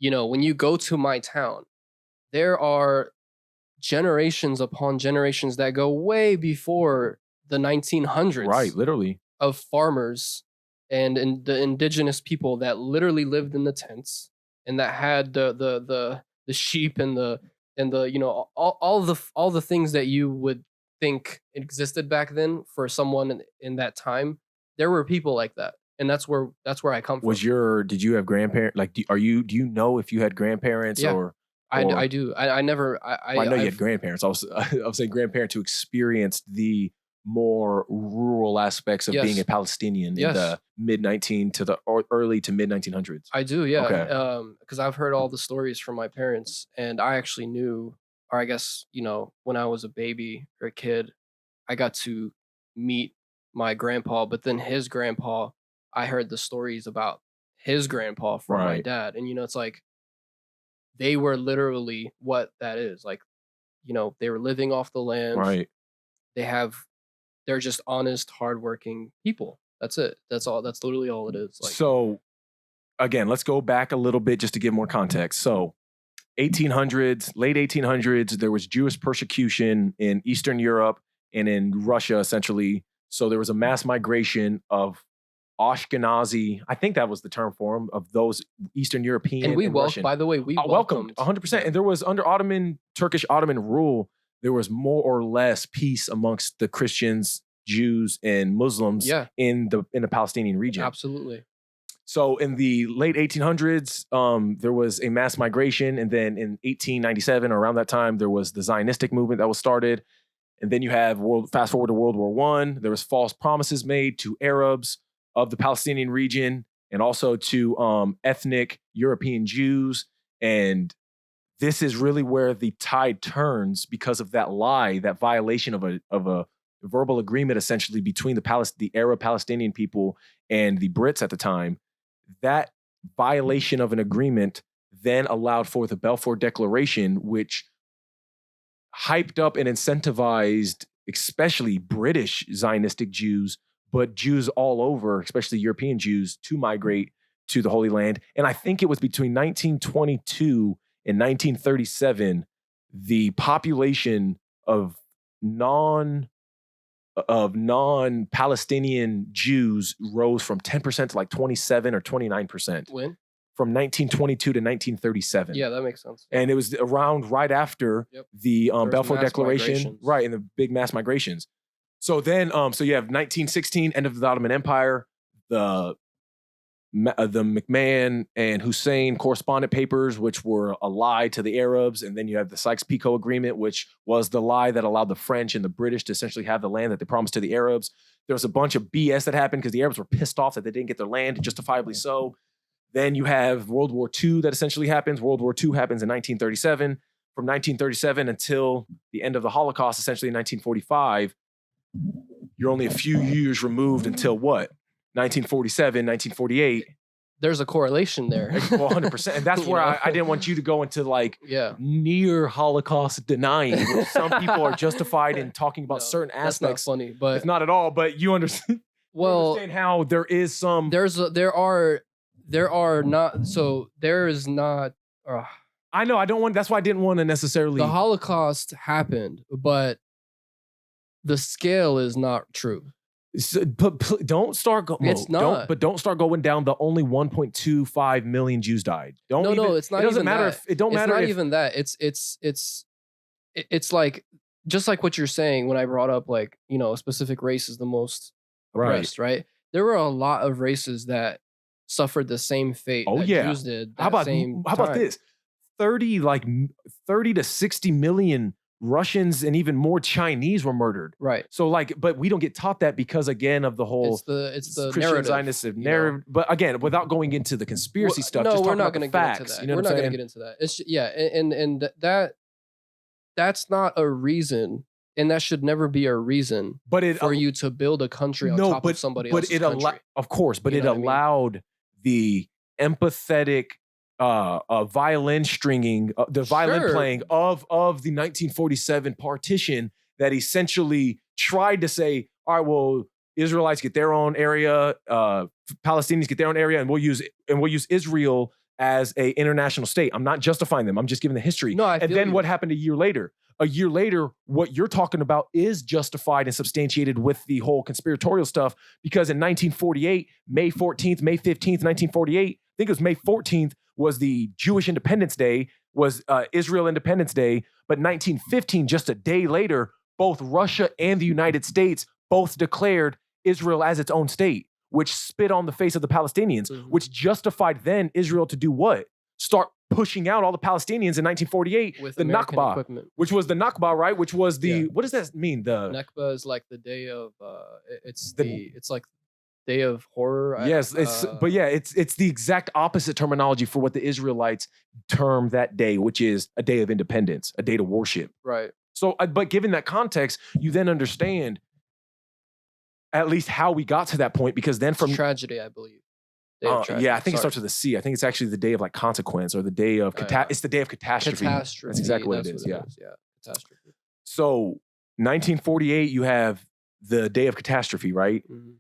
S2: when you go to my town, there are generations upon generations that go way before the 1900s.
S1: Right, literally.
S2: Of farmers and the indigenous people that literally lived in the tents and that had the sheep and the all the things that you would think existed back then for someone in that time. There were people like that, and that's where I come from.
S1: Did you have grandparents? Like, do you know if you had grandparents?
S2: Yeah.
S1: Or
S2: I do. I never.
S1: I know you had grandparents. I was saying grandparents who experienced the more rural aspects of being a Palestinian in the mid-19 to the early to mid-1900s.
S2: I do, yeah.
S1: Okay.
S2: Because I've heard all the stories from my parents, and I actually knew, or I guess when I was a baby or a kid, I got to meet my grandpa. But then his grandpa, I heard the stories about his grandpa from my dad, and it's like they were literally what that is. Like, they were living off the land.
S1: Right.
S2: They're just honest, hardworking people. That's it. That's all. That's literally all it is. Like,
S1: so, again, let's go back a little bit just to give more context. So, 1800s, late 1800s, there was Jewish persecution in Eastern Europe and in Russia, essentially. So there was a mass migration of Ashkenazi, I think that was the term for them, of those Eastern European
S2: and we
S1: Russian.
S2: By the way, we
S1: welcomed 100%. And there was, under Turkish Ottoman rule, there was more or less peace amongst the Christians, Jews, and Muslims in the Palestinian region.
S2: Absolutely.
S1: So in the late 1800s, there was a mass migration. And then in 1897, or around that time, there was the Zionistic movement that was started. And then you have, fast forward to World War I, there was false promises made to Arabs of the Palestinian region and also to ethnic European Jews. And this is really where the tide turns because of that lie, that violation of a verbal agreement, essentially, between the Arab Palestinian people and the Brits at the time. That violation of an agreement then allowed for the Balfour Declaration, which hyped up and incentivized especially British Zionistic Jews, but Jews all over, especially European Jews, to migrate to the Holy Land. And I think it was between 1922 in 1937, the population of non-Palestinian Jews rose from 10% to like 27 or 29%.
S2: When?
S1: From 1922 to 1937.
S2: Yeah, that makes sense.
S1: And it was around right after the Balfour Declaration, right, and the big mass migrations. So then, so you have 1916, end of the Ottoman Empire, the McMahon and Hussein correspondent papers, which were a lie to the Arabs. And then you have the Sykes-Picot Agreement, which was the lie that allowed the French and the British to essentially have the land that they promised to the Arabs. There was a bunch of BS that happened because the Arabs were pissed off that they didn't get their land, justifiably so. Then you have World War II that essentially happens. World War II happens in 1937. From 1937 until the end of the Holocaust, essentially in 1945, you're only a few years removed until what? 1947, 1948,
S2: there's a correlation there.
S1: Well, 100%. And that's where I didn't want you to go into like near Holocaust denying, which some people are justified in talking about certain aspects.
S2: That's not funny, but
S1: it's not at all. But you understand.
S2: Well,
S1: you understand how there is some.
S2: There are not. So there is not.
S1: I know. I don't want. That's why I didn't want to necessarily.
S2: The Holocaust happened, but the scale is not true.
S1: So, but don't start.
S2: It's not.
S1: Don't start going down. The only 1.25 million Jews died. Don't.
S2: No,
S1: even,
S2: no, it's not.
S1: It doesn't
S2: even
S1: matter.
S2: That.
S1: If, it don't matter.
S2: It's not even that. It's like just like what you're saying when I brought up like a specific race is the most oppressed, right? There were a lot of races that suffered the same fate.
S1: Oh
S2: that Jews did.
S1: How about this? 30 to 60 million Russians and even more Chinese were murdered.
S2: Right.
S1: So but we don't get taught that because again of the whole
S2: it's the
S1: Christian Zionist narrative. But again, without going into the conspiracy stuff,
S2: no,
S1: just
S2: we're not
S1: going to
S2: get into that. We're not going to get into that. It's and that's not a reason, and that should never be a reason.
S1: For
S2: you to build a country on top of somebody else's country.
S1: Of course, but it allowed the empathetic violin stringing, the violin playing of the 1947 partition that essentially tried to say, all right, well, Israelites get their own area, Palestinians get their own area, and we'll use Israel as a international state. I'm not justifying them. I'm just giving the history.
S2: No,
S1: and then what happened a year later? A year later, what you're talking about is justified and substantiated with the whole conspiratorial stuff, because in 1948, May 14th, May 15th, 1948, I think it was May 14th, was the Jewish Independence Day, was Israel Independence Day. But 1915, just a day later, both Russia and the United States both declared Israel as its own state, which spit on the face of the Palestinians, which justified then Israel to do what? Start pushing out all the Palestinians in 1948 with the
S2: American
S1: Nakba,
S2: equipment.
S1: which was the Nakba, right? Which was the, what does that mean? The
S2: Nakba is like the day of, it's like day of horror.
S1: Yes, it's the exact opposite terminology for what the Israelites term that day, which is a day of independence, a day to worship.
S2: Right.
S1: So, but given that context, you then understand at least how we got to that point, because then from
S2: tragedy, I believe.
S1: Yeah, I think it starts with a C. I think it's actually the day of like consequence, or the day of it's the day of catastrophe. That's exactly what it is. Yeah,
S2: catastrophe.
S1: So 1948, you have the day of catastrophe, right?
S2: Mm-hmm.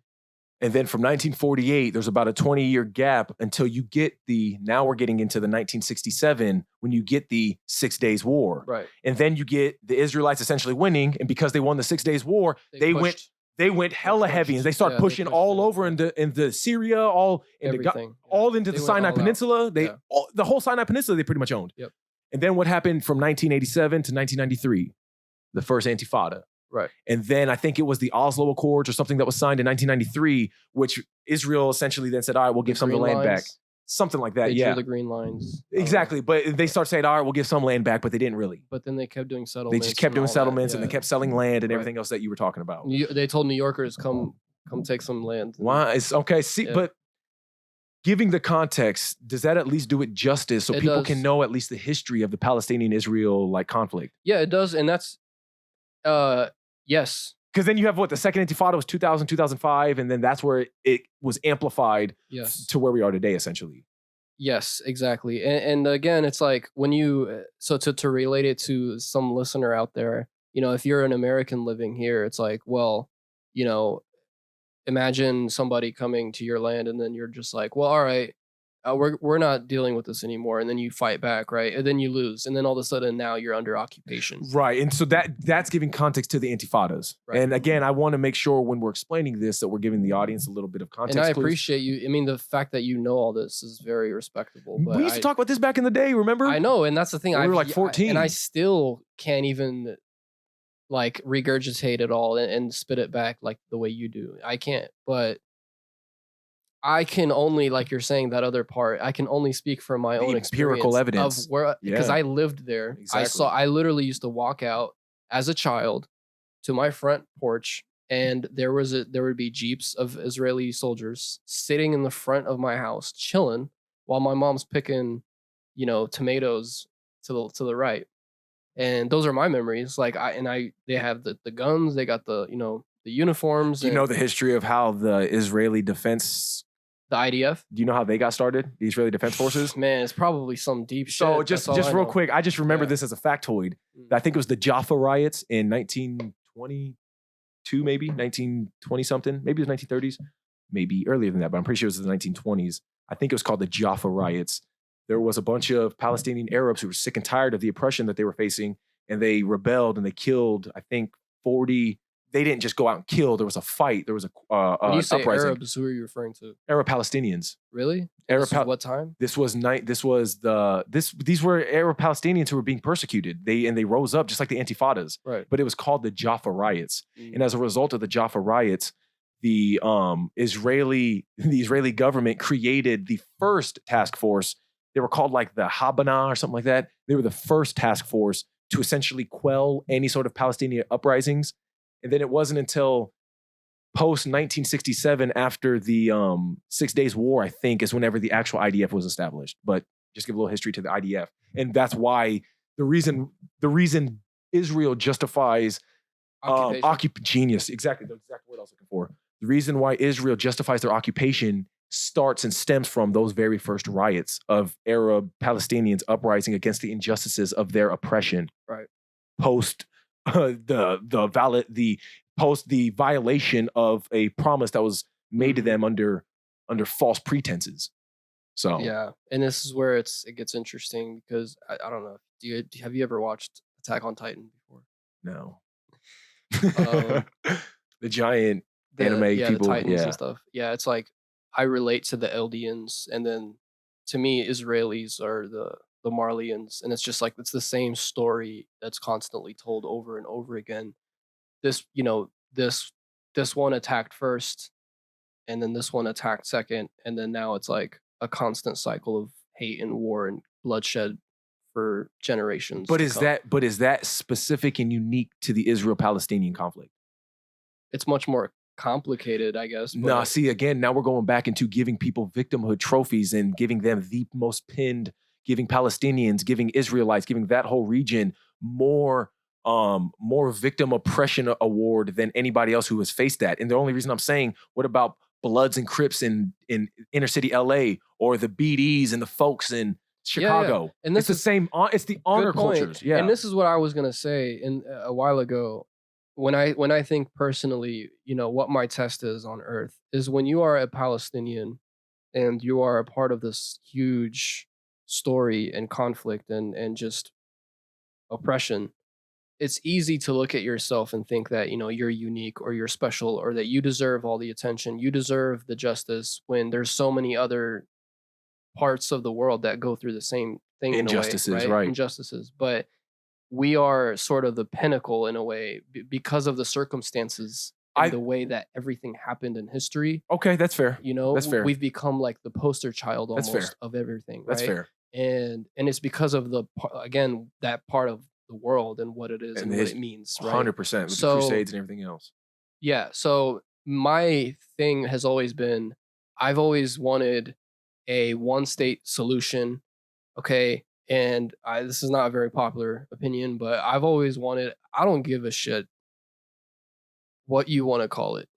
S1: And then from 1948, there's about a 20-year gap until you get now we're getting into the 1967, when you get the 6 Days War.
S2: Right.
S1: And then you get the Israelites essentially winning. And because they won the 6 Days War, they went hella heavy, and they started pushing all over into Syria, all into the Sinai Peninsula. The whole Sinai Peninsula they pretty much owned.
S2: Yep.
S1: And then what happened from 1987 to 1993? The first Intifada.
S2: Right.
S1: And then I think it was the Oslo Accords or something that was signed in 1993, which Israel essentially then said, all right, we'll give some of the land back. Something like that,
S2: they drew the green lines.
S1: Exactly. But they start saying, all right, we'll give some land back, but they didn't really.
S2: But then they kept doing settlements.
S1: They just kept doing settlements, and they kept selling land and everything else that you were talking about.
S2: They told New Yorkers, come take some land.
S1: Why? It's okay. See, but giving the context, does that at least do it justice so people can know at least the history of the Palestinian-Israel conflict?
S2: Yeah, it does. And that's, yes.
S1: Because then you have the second Intifada was 2000, 2005, and then that's where it was amplified to where we are today, essentially.
S2: Yes, exactly. And again, it's like when you, so to relate it to some listener out there, if you're an American living here, it's like, well, imagine somebody coming to your land and then you're just like, well, all right, we're not dealing with this anymore, and then you fight back, right? And then you lose, and then all of a sudden now you're under occupation,
S1: right? And so that's giving context to the Intifadas. Right. And again, I want to make sure when we're explaining this that we're giving the audience a little bit of context.
S2: And I appreciate you. I mean, the fact that you know all this is very respectable. But
S1: we used to talk about this back in the day, remember?
S2: I know, and that's the thing.
S1: We were like 14,
S2: and I still can't even regurgitate it all and spit it back like the way you do. I can't, but I can only, like you're saying, that other part, I can only speak from my own
S1: empirical evidence
S2: of where, because I lived there.
S1: Exactly.
S2: I literally used to walk out as a child to my front porch, and there would be jeeps of Israeli soldiers sitting in the front of my house, chilling, while my mom's picking, tomatoes to the right. And those are my memories. They have the guns, they got the uniforms.
S1: You know the history of how the Israeli defense
S2: The IDF?
S1: Do you know how they got started? The Israeli Defense Forces?
S2: Man, it's probably some deep shit.
S1: So just real quick, I just remember this as a factoid. I think it was the Jaffa riots in 1922, maybe 1920 something. Maybe it was 1930s, maybe earlier than that, but I'm pretty sure it was the 1920s. I think it was called the Jaffa riots. There was a bunch of Palestinian Arabs who were sick and tired of the oppression that they were facing, and they rebelled and they killed, I think, 40. They didn't just go out and kill. There was a fight. There was a
S2: when you say
S1: uprising.
S2: Arabs, who are you referring to?
S1: Arab Palestinians.
S2: Really? What time?
S1: These were Arab Palestinians who were being persecuted. They rose up just like the Intifadas.
S2: Right.
S1: But it was called the Jaffa riots. And as a result of the Jaffa riots, the Israeli government created the first task force. They were called like the Habana or something like that. They were the first task force to essentially quell any sort of Palestinian uprisings. And then it wasn't until post 1967, after the 6 Days War, I think, is whenever the actual IDF was established. But just give a little history to the IDF, and that's why the reason Israel justifies genius, exactly the exact word I was looking for. The reason why Israel justifies their occupation starts and stems from those very first riots of Arab Palestinians uprising against the injustices of their oppression.
S2: Right.
S1: Post the violation of a promise that was made to them under false pretenses. So
S2: yeah, and this is where it gets interesting because I don't know. Have you ever watched Attack on Titan before?
S1: No. The giant anime people,
S2: the Titans and stuff. Yeah, it's like I relate to the Eldians, and then to me, Israelis are the Marlians, and it's just like it's the same story that's constantly told over and over again. This one attacked first, and then this one attacked second, and then now it's like a constant cycle of hate and war and bloodshed for generations.
S1: But is that specific and unique to the Israel-Palestinian conflict?
S2: It's much more complicated, I guess.
S1: Nah, see, again, now we're going back into giving people victimhood trophies and giving them the most pinned, giving Palestinians, giving Israelites, giving that whole region more victim oppression award than anybody else who has faced that. And the only reason I'm saying, what about Bloods and Crips in inner city LA, or the BDs and the folks in Chicago?
S2: Yeah. And
S1: it's the same. It's the honor cultures. Yeah.
S2: And this is what I was gonna say a while ago. When I think personally, what my test is on Earth is when you are a Palestinian and you are a part of this huge story and conflict and just oppression. It's easy to look at yourself and think that, you're unique or you're special or that you deserve all the attention, you deserve the justice, when there's so many other parts of the world that go through the same thing.
S1: Injustices, right?
S2: Injustices. But we are sort of the pinnacle in a way because of the circumstances and the way that everything happened in history.
S1: Okay, that's fair. That's fair.
S2: We've become like the poster child almost of everything. Right?
S1: That's fair.
S2: And it's because of that part of the world and what it is and what it means, right?
S1: 100% with the Crusades and everything else.
S2: Yeah. So my thing has always been, I've always wanted a one-state solution. Okay. And this is not a very popular opinion, but I've always wanted, I don't give a shit what you want to call it.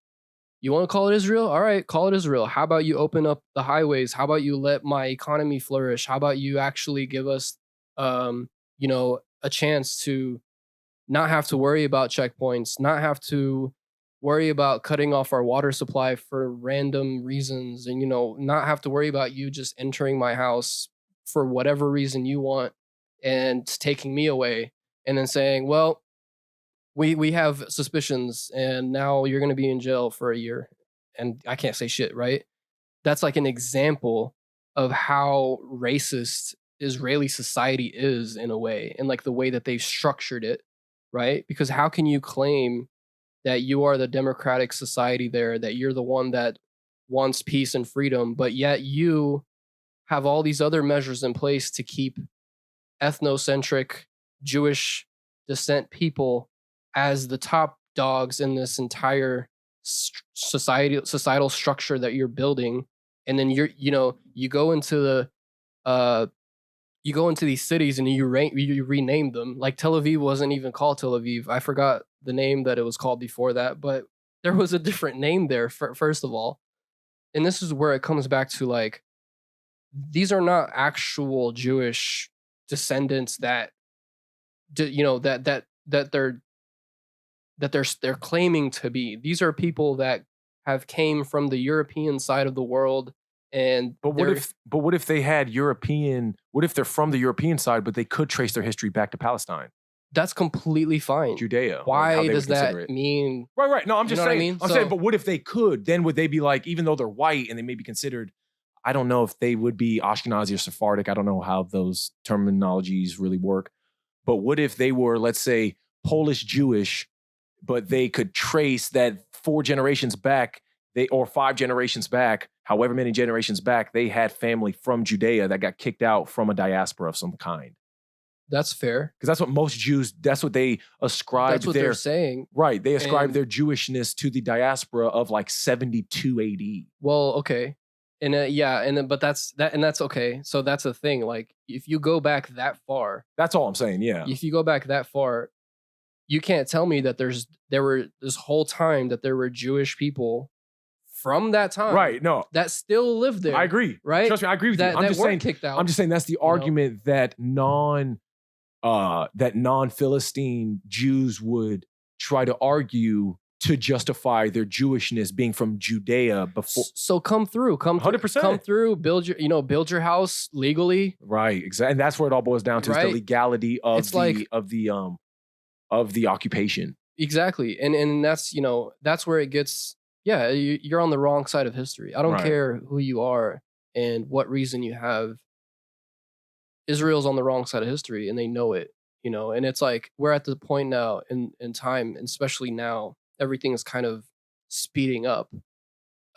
S2: You want to call it Israel? All right, call it Israel. How about you open up the highways? How about you let my economy flourish? How about you actually give us, a chance to not have to worry about checkpoints, not have to worry about cutting off our water supply for random reasons, and, not have to worry about you just entering my house for whatever reason you want and taking me away and then saying, well, we have suspicions and now you're going to be in jail for a year and I can't say shit, right? That's like an example of how racist Israeli society is in a way, and like the way that they've structured it, right? Because how can you claim that you are the democratic society there, that you're the one that wants peace and freedom, but yet you have all these other measures in place to keep ethnocentric Jewish descent people as the top dogs in this entire societal structure that you're building. And then you go into these cities and you rename them. Like Tel Aviv wasn't even called Tel Aviv. I forgot the name that it was called before that, but there was a different name there first of all. and this is where it comes back to like, these are not actual Jewish descendants that, you know, that they're claiming to be. These are people that have came from the European side of the world, and
S1: But what if they had European? What if they're from the European side, but they could trace their history back to Palestine,
S2: that's completely fine.
S1: Judea? or how
S2: Why
S1: they would
S2: does
S1: consider
S2: that
S1: it.
S2: mean?
S1: Right. No, I'm
S2: You
S1: just
S2: know what I
S1: saying.
S2: mean?
S1: I'm
S2: So-
S1: saying, but what if they could? Then would they be like, even though they're white and they may be considered, I don't know if they would be Ashkenazi or Sephardic. I don't know how those terminologies really work. But what if they were, let's say, Polish Jewish, but they could trace that 4 generations back, or 5 generations back, however many generations back, they had family from Judea that got kicked out from a diaspora of some kind.
S2: That's fair.
S1: Because that's what most Jews, that's what they ascribe
S2: That's what they're saying.
S1: Right. They ascribe
S2: And-
S1: their Jewishness to the diaspora of like 72 AD.
S2: Well, okay. And but that's okay. So that's the thing. Like, if you go back that far,
S1: That's all I'm saying. Yeah.
S2: if you go back that far, you can't tell me that there were this whole time that there were Jewish people from that time,
S1: Right. No,
S2: that still lived there.
S1: I agree.
S2: Right?
S1: Trust me, I agree with
S2: That,
S1: you. I'm
S2: that
S1: just
S2: weren't
S1: saying.
S2: kicked out.
S1: I'm just saying that's the
S2: know?
S1: argument that non-Philistine Jews would try to argue to justify their Jewishness being from Judea before.
S2: So come through,
S1: 100%.
S2: come through, build your house legally.
S1: Right. Exactly. And that's where it all boils down to is the
S2: Right.
S1: legality of
S2: It's like-
S1: of the occupation.
S2: Exactly. And that's, that's where it gets, yeah, you're on the wrong side of history. I don't
S1: Right.
S2: care who you are and what reason you have. Israel's on the wrong side of history, and they know it, and it's like, we're at the point now in time, and especially now, everything is kind of speeding up.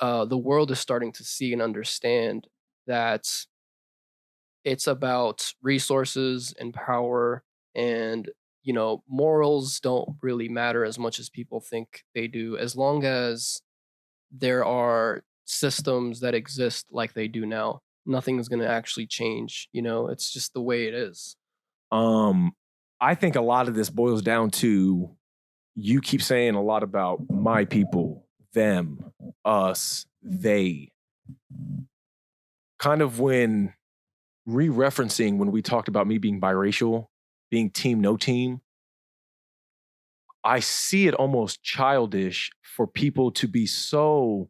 S2: The world is starting to see and understand that it's about resources and power, and morals don't really matter as much as people think they do, as long as there are systems that exist like they do now. Nothing is going to actually change. It's just the way it is.
S1: I think a lot of this boils down to, you keep saying a lot about my people, them, us, they. Kind of when re-referencing when we talked about me being biracial, being team, no team, I see it almost childish for people to be so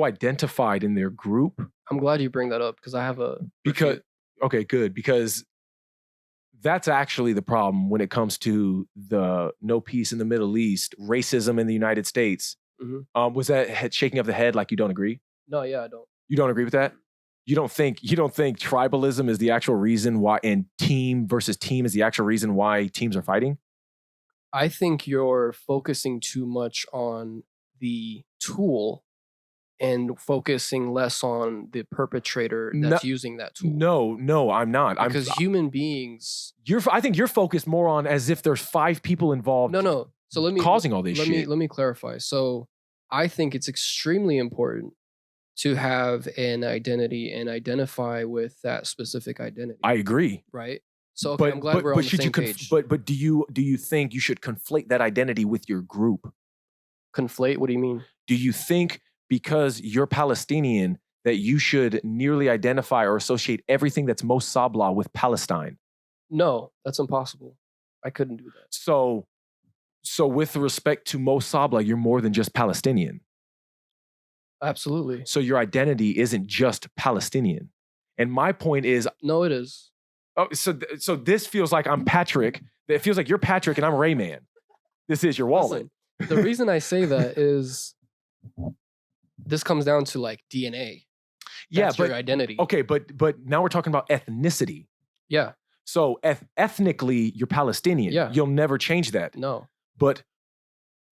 S1: identified in their group.
S2: I'm glad you bring that up, because I have
S1: Okay, good, because that's actually the problem when it comes to the no peace in the Middle East, racism in the United States.
S2: Mhm.
S1: Was that shaking of the head like you don't agree?
S2: No, yeah, I don't.
S1: You don't agree with that? You don't think tribalism is the actual reason why, and team versus team is the actual reason why teams are fighting?
S2: I think you're focusing too much on the tool and focusing less on the perpetrator that's using that tool.
S1: No, I'm not.
S2: Because human beings.
S1: I think you're focused more on as if there's 5 people involved.
S2: No. So let me
S1: causing all this shit.
S2: Let me clarify. So I think it's extremely important to have an identity and identify with that specific identity.
S1: I agree.
S2: Right. So okay, I'm glad we're on the same page.
S1: But do you think you should conflate that identity with your group?
S2: Conflate? What do you mean?
S1: Do you think because you're Palestinian that you should nearly identify or associate everything that's most Sabla with Palestine?
S2: No, that's impossible. I couldn't do that.
S1: So with respect to Mo Sabla, you're more than just Palestinian.
S2: Absolutely.
S1: So your identity isn't just Palestinian. And my point is,
S2: no, it is.
S1: Oh, so this feels like I'm Patrick. It feels like you're Patrick and I'm Rayman. This is your wallet.
S2: Listen, the reason I say that is this comes down to like DNA. That's your identity.
S1: Okay, but now we're talking about ethnicity.
S2: Yeah.
S1: So ethnically, you're Palestinian.
S2: Yeah.
S1: You'll never change that.
S2: No.
S1: But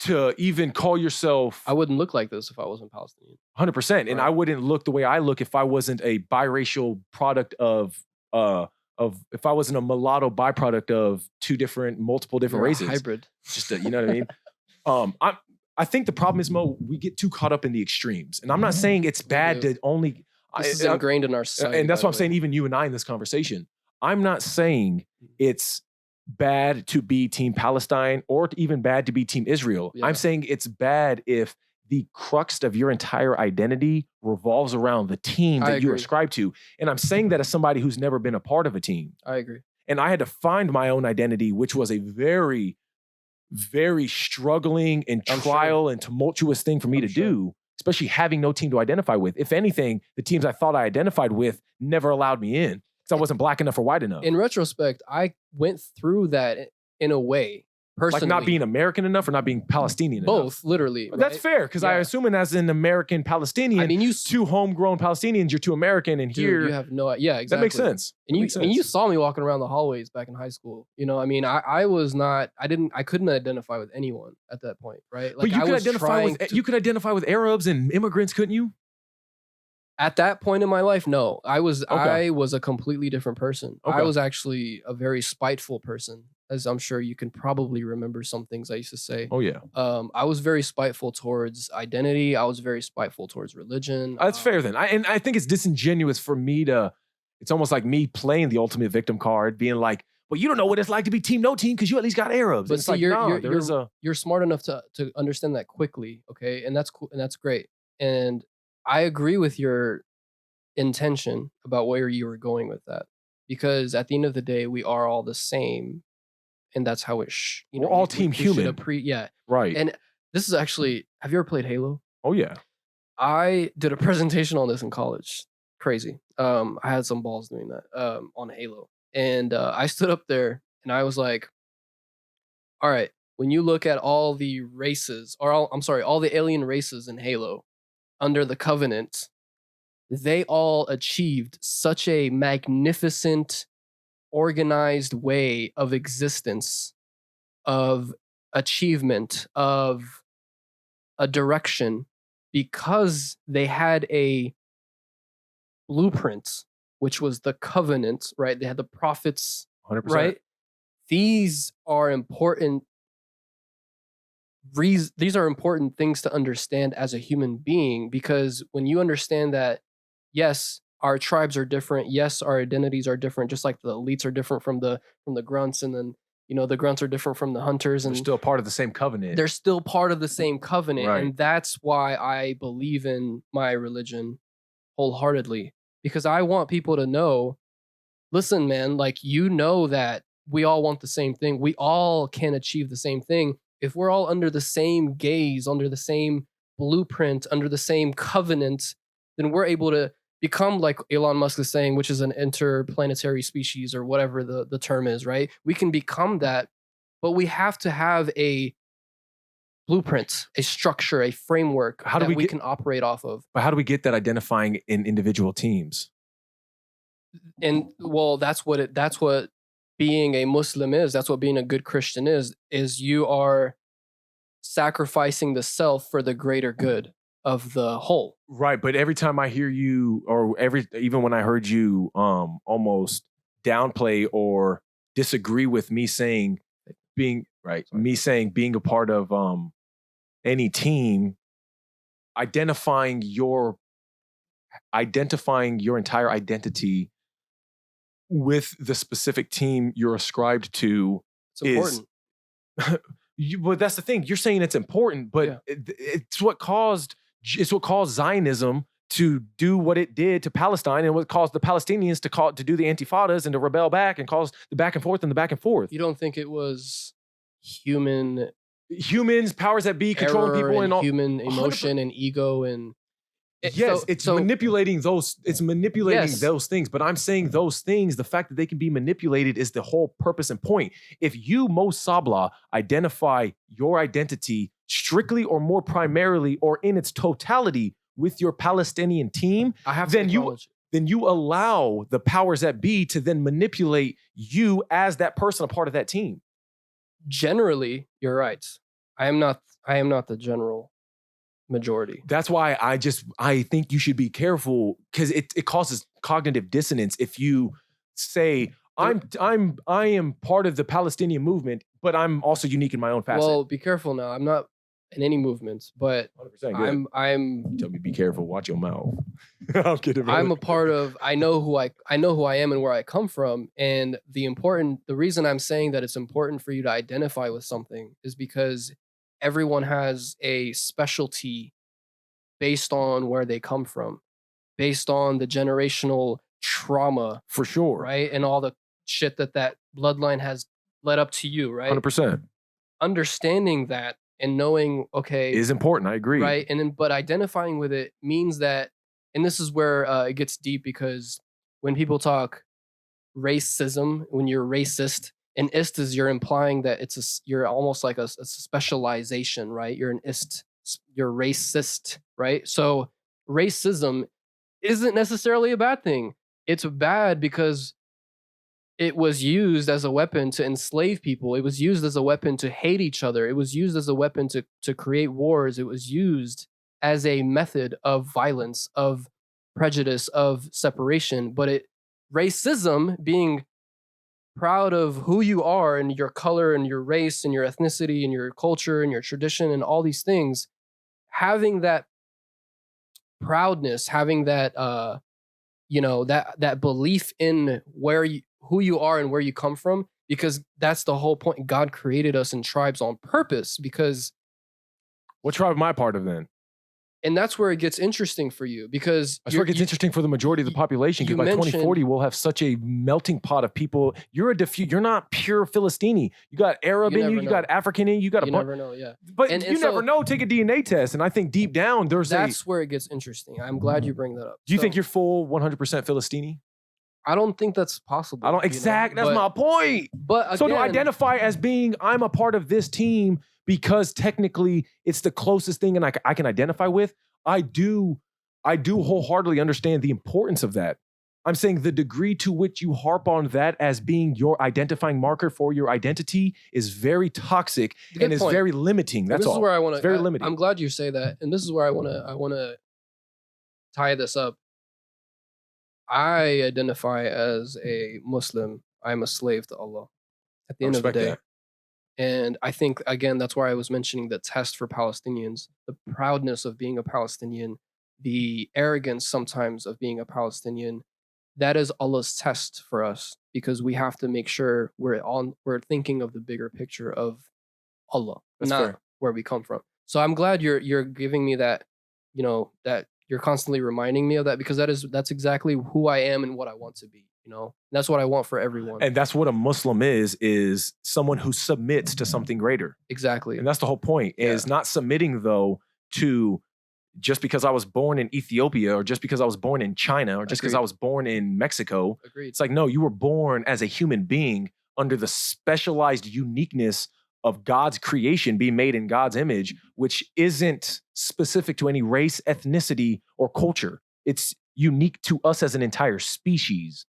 S1: to even call yourself...
S2: I wouldn't look like this if I wasn't Palestinian.
S1: 100%. And I wouldn't look the way I look if I wasn't a biracial product of if I wasn't a mulatto byproduct of multiple different
S2: You're
S1: races.
S2: A hybrid.
S1: Just you know what I mean? I think the problem is, Mo, we get too caught up in the extremes. And I'm not saying it's bad to only...
S2: This is ingrained in our society.
S1: And that's what I'm saying, even you and I in this conversation. I'm not saying it's bad to be Team Palestine or even bad to be Team Israel.
S2: Yeah.
S1: I'm saying it's bad if the crux of your entire identity revolves around the team
S2: I
S1: that you
S2: agree.
S1: ascribe to. And I'm saying that as somebody who's never been a part of a team.
S2: I agree.
S1: And I had to find my own identity, which was a very, very struggling and
S2: I'm
S1: trial and tumultuous thing for me to do, especially having no team to identify with. If anything, the teams I thought I identified with never allowed me in because I wasn't black enough or white enough.
S2: In retrospect, I went through that in a way. Personally.
S1: Like not being American enough or not being Palestinian enough?
S2: Both, literally.
S1: Right? That's fair, because I assume as an American Palestinian,
S2: I mean, you
S1: two homegrown Palestinians, you're two American, and
S2: dude,
S1: here
S2: you have no, yeah, exactly.
S1: that makes sense.
S2: And you saw me walking around the hallways back in high school. You know, I mean, I was not, I couldn't identify with anyone at that point, right?
S1: But
S2: Like
S1: you could identify with Arabs and immigrants, couldn't you?
S2: At that point in my life, no. I was a completely different person.
S1: Okay.
S2: I was actually a very spiteful person, as I'm sure you can probably remember some things I used to say.
S1: Oh yeah.
S2: I was very spiteful towards identity. I was very spiteful towards religion.
S1: That's fair then. I think it's disingenuous for me to. It's almost like me playing the ultimate victim card, being like, "Well, you don't know what it's like to be team no team because you at least got Arabs."
S2: But
S1: it's
S2: see,
S1: like,
S2: you're smart enough to understand that quickly, okay? And that's cool, and that's great. And I agree with your intention about where you were going with that, because at the end of the day, we are all the same, and that's how it.
S1: We're all team human.
S2: Yeah,
S1: right.
S2: And this is actually. Have you ever played Halo?
S1: Oh yeah.
S2: I did a presentation on this in college. Crazy. I had some balls doing that on Halo, and I stood up there and I was like, "All right, when you look at all the races, or all the alien races in Halo under the Covenant, they all achieved such a magnificent, organized way of existence, of achievement, of a direction, because they had a blueprint, which was the Covenant, right? They had the prophets,
S1: 100%.
S2: right? These are important. These are important things to understand as a human being, because when you understand that, yes, our tribes are different. Yes, our identities are different. Just like the elites are different from the grunts, and then the grunts are different from the hunters, and
S1: they're still part of the same covenant.
S2: They're still part of the same covenant,
S1: right.
S2: And that's why I believe in my religion wholeheartedly, because I want people to know, listen, man, like, that we all want the same thing. We all can achieve the same thing if we're all under the same gaze, under the same blueprint, under the same covenant. Then we're able to become, like Elon Musk is saying, which is an interplanetary species, or whatever the term is, right? We can become that, but we have to have a blueprint, a structure, a framework that we can operate off of.
S1: But how do we get that identifying in individual teams?
S2: And well, that's what being a Muslim is. That's what being a good Christian is you are sacrificing the self for the greater good of the whole.
S1: Right. But every time I hear you, or even when I heard you almost downplay or disagree with me saying being a part of any team, identifying your entire identity with the specific team you're ascribed to
S2: is important.
S1: But that's the thing. You're saying it's important, but it's what caused Zionism to do what it did to Palestine, and what caused the Palestinians to do the intifadas and to rebel back and cause the back and forth and the back and forth.
S2: You don't think it was
S1: humans, powers that be, controlling people, and all
S2: human emotion 100%. And ego and
S1: it's manipulating those. It's manipulating those things. But I'm saying those things, the fact that they can be manipulated is the whole purpose and point. If you, Mo Sabla, identify your identity strictly or more primarily or in its totality with your Palestinian team, then you allow the powers that be to then manipulate you as that person, a part of that team.
S2: Generally, you're right. I am not the general majority.
S1: That's why I think you should be careful, because it causes cognitive dissonance if you say I am part of the Palestinian movement, but I'm also unique in my own facet.
S2: Well, be careful now. I'm not in any movements, but
S1: 100%.
S2: I'm
S1: tell me be careful, watch your mouth. I'm kidding.
S2: I'm a part of, I know who I am and where I come from. And the reason I'm saying that it's important for you to identify with something is because everyone has a specialty based on where they come from, based on the generational trauma,
S1: For sure.
S2: right? And all the shit that bloodline has led up to you, right?
S1: 100%.
S2: Understanding that and knowing, okay,
S1: Is important. I agree.
S2: right? And then, but identifying with it means that, and this is where it gets deep, because when people talk racism, when you're racist, and ist is you're implying that you're almost like a specialization, right? You're an ist, you're racist, right? So racism isn't necessarily a bad thing. It's bad because it was used as a weapon to enslave people. It was used as a weapon to hate each other. It was used as a weapon to create wars. It was used as a method of violence, of prejudice, of separation. But racism, being proud of who you are and your color and your race and your ethnicity and your culture and your tradition and all these things, having that proudness, having that that belief in who you are and where you come from, because that's the whole point. God created us in tribes on purpose, because
S1: What tribe am I part of then?
S2: and that's where it gets interesting for you, because
S1: That's where it gets interesting for the majority of the population, because
S2: you
S1: by
S2: mentioned-
S1: 2040 we'll have such a melting pot of people. You're not pure Philistini. You got Arab
S2: You
S1: in you,
S2: never
S1: you got African in you, got
S2: you
S1: a bunch.
S2: never know, yeah.
S1: But
S2: And
S1: you
S2: so-
S1: never know. Take a DNA test, and I think deep down there's
S2: That's where it gets interesting. I'm glad you bring that up.
S1: Do you
S2: So,
S1: think you're full 100% Philistini?
S2: I don't think that's possible.
S1: I don't.
S2: you know,
S1: Exact. That's
S2: but-
S1: my point.
S2: But again,
S1: So to identify as being, I'm a part of this team because technically it's the closest thing, and I can identify with. I do wholeheartedly understand the importance of that. I'm saying the degree to which you harp on that as being your identifying marker for your identity is very toxic
S2: Good
S1: and is
S2: point.
S1: very limiting. That's
S2: this
S1: all.
S2: is where I want to.
S1: It's very limiting.
S2: I'm glad you say that, and this is where I want to tie this up. I identify as a Muslim. I'm a slave to Allah. At the
S1: I
S2: end of the
S1: respect
S2: day,
S1: that.
S2: and I think again that's why I was mentioning the test for Palestinians, the proudness of being a Palestinian, the arrogance sometimes of being a Palestinian. That is Allah's test for us, because we have to make sure we're thinking of the bigger picture of Allah,
S1: That's
S2: not
S1: fair.
S2: where we come from. So I'm glad you're giving me that, that you're constantly reminding me of that, because that's exactly who I am and what I want to be. That's what I want for everyone.
S1: And that's what a Muslim is someone who submits to something greater.
S2: Exactly.
S1: And that's the whole point, is not submitting though to just because I was born in Ethiopia, or just because I was born in China, or just because I
S2: Agreed.
S1: was born in Mexico.
S2: Agreed.
S1: It's like, no, you were born as a human being under the specialized uniqueness of God's creation, being made in God's image, which isn't specific to any race, ethnicity, or culture. It's unique to us as an entire species.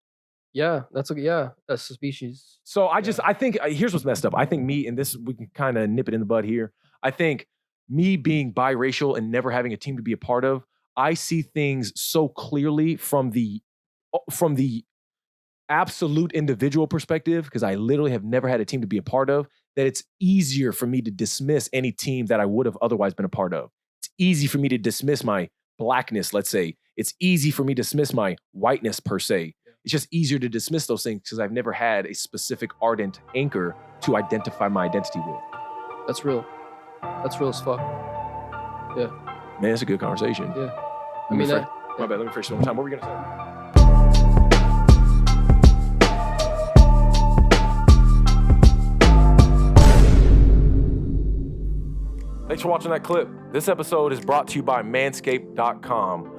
S2: Yeah, that's a species.
S1: So I think here's what's messed up. I think we can kind of nip it in the bud here. I think me being biracial and never having a team to be a part of, I see things so clearly from the absolute individual perspective, because I literally have never had a team to be a part of, that it's easier for me to dismiss any team that I would have otherwise been a part of. It's easy for me to dismiss my blackness, let's say. It's easy for me to dismiss my whiteness per se. It's just easier to dismiss those things because I've never had a specific ardent anchor to identify my identity with.
S2: That's real. That's real as fuck. Yeah.
S1: Man, it's a good conversation.
S2: Yeah.
S1: I mean,
S2: that-
S1: my bad. Let me finish it one more time. What were we gonna say? Thanks for watching that clip. This episode is brought to you by Manscaped.com.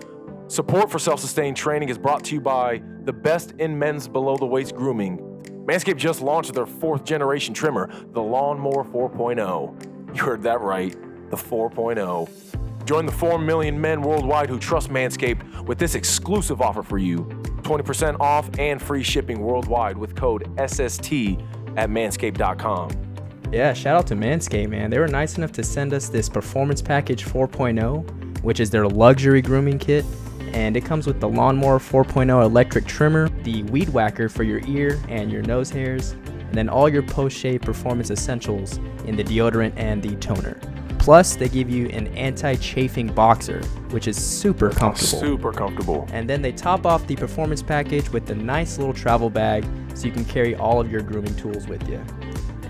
S1: Support for self-sustained training is brought to you by the best in men's below-the-waist grooming. Manscaped just launched their 4th generation trimmer, the Lawnmower 4.0. You heard that right, the 4.0. Join the 4 million men worldwide who trust Manscaped with this exclusive offer for you. 20% off and free shipping worldwide with code SST at manscaped.com.
S3: Yeah, shout out to Manscaped, man. They were nice enough to send us this Performance Package 4.0, which is their luxury grooming kit. And it comes with the Lawnmower 4.0 electric trimmer, the Weed Whacker for your ear and your nose hairs, and then all your post-shave performance essentials in the deodorant and the toner. Plus, they give you an anti-chafing boxer, which is super comfortable.
S1: Super comfortable.
S3: And then they top off the Performance Package with a nice little travel bag so you can carry all of your grooming tools with you.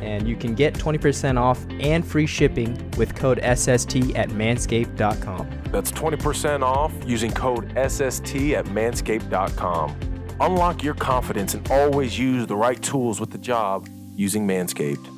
S3: And you can get 20% off and free shipping with code SST at manscaped.com.
S1: That's 20% off using code SST at manscaped.com. Unlock your confidence and always use the right tools with the job using Manscaped.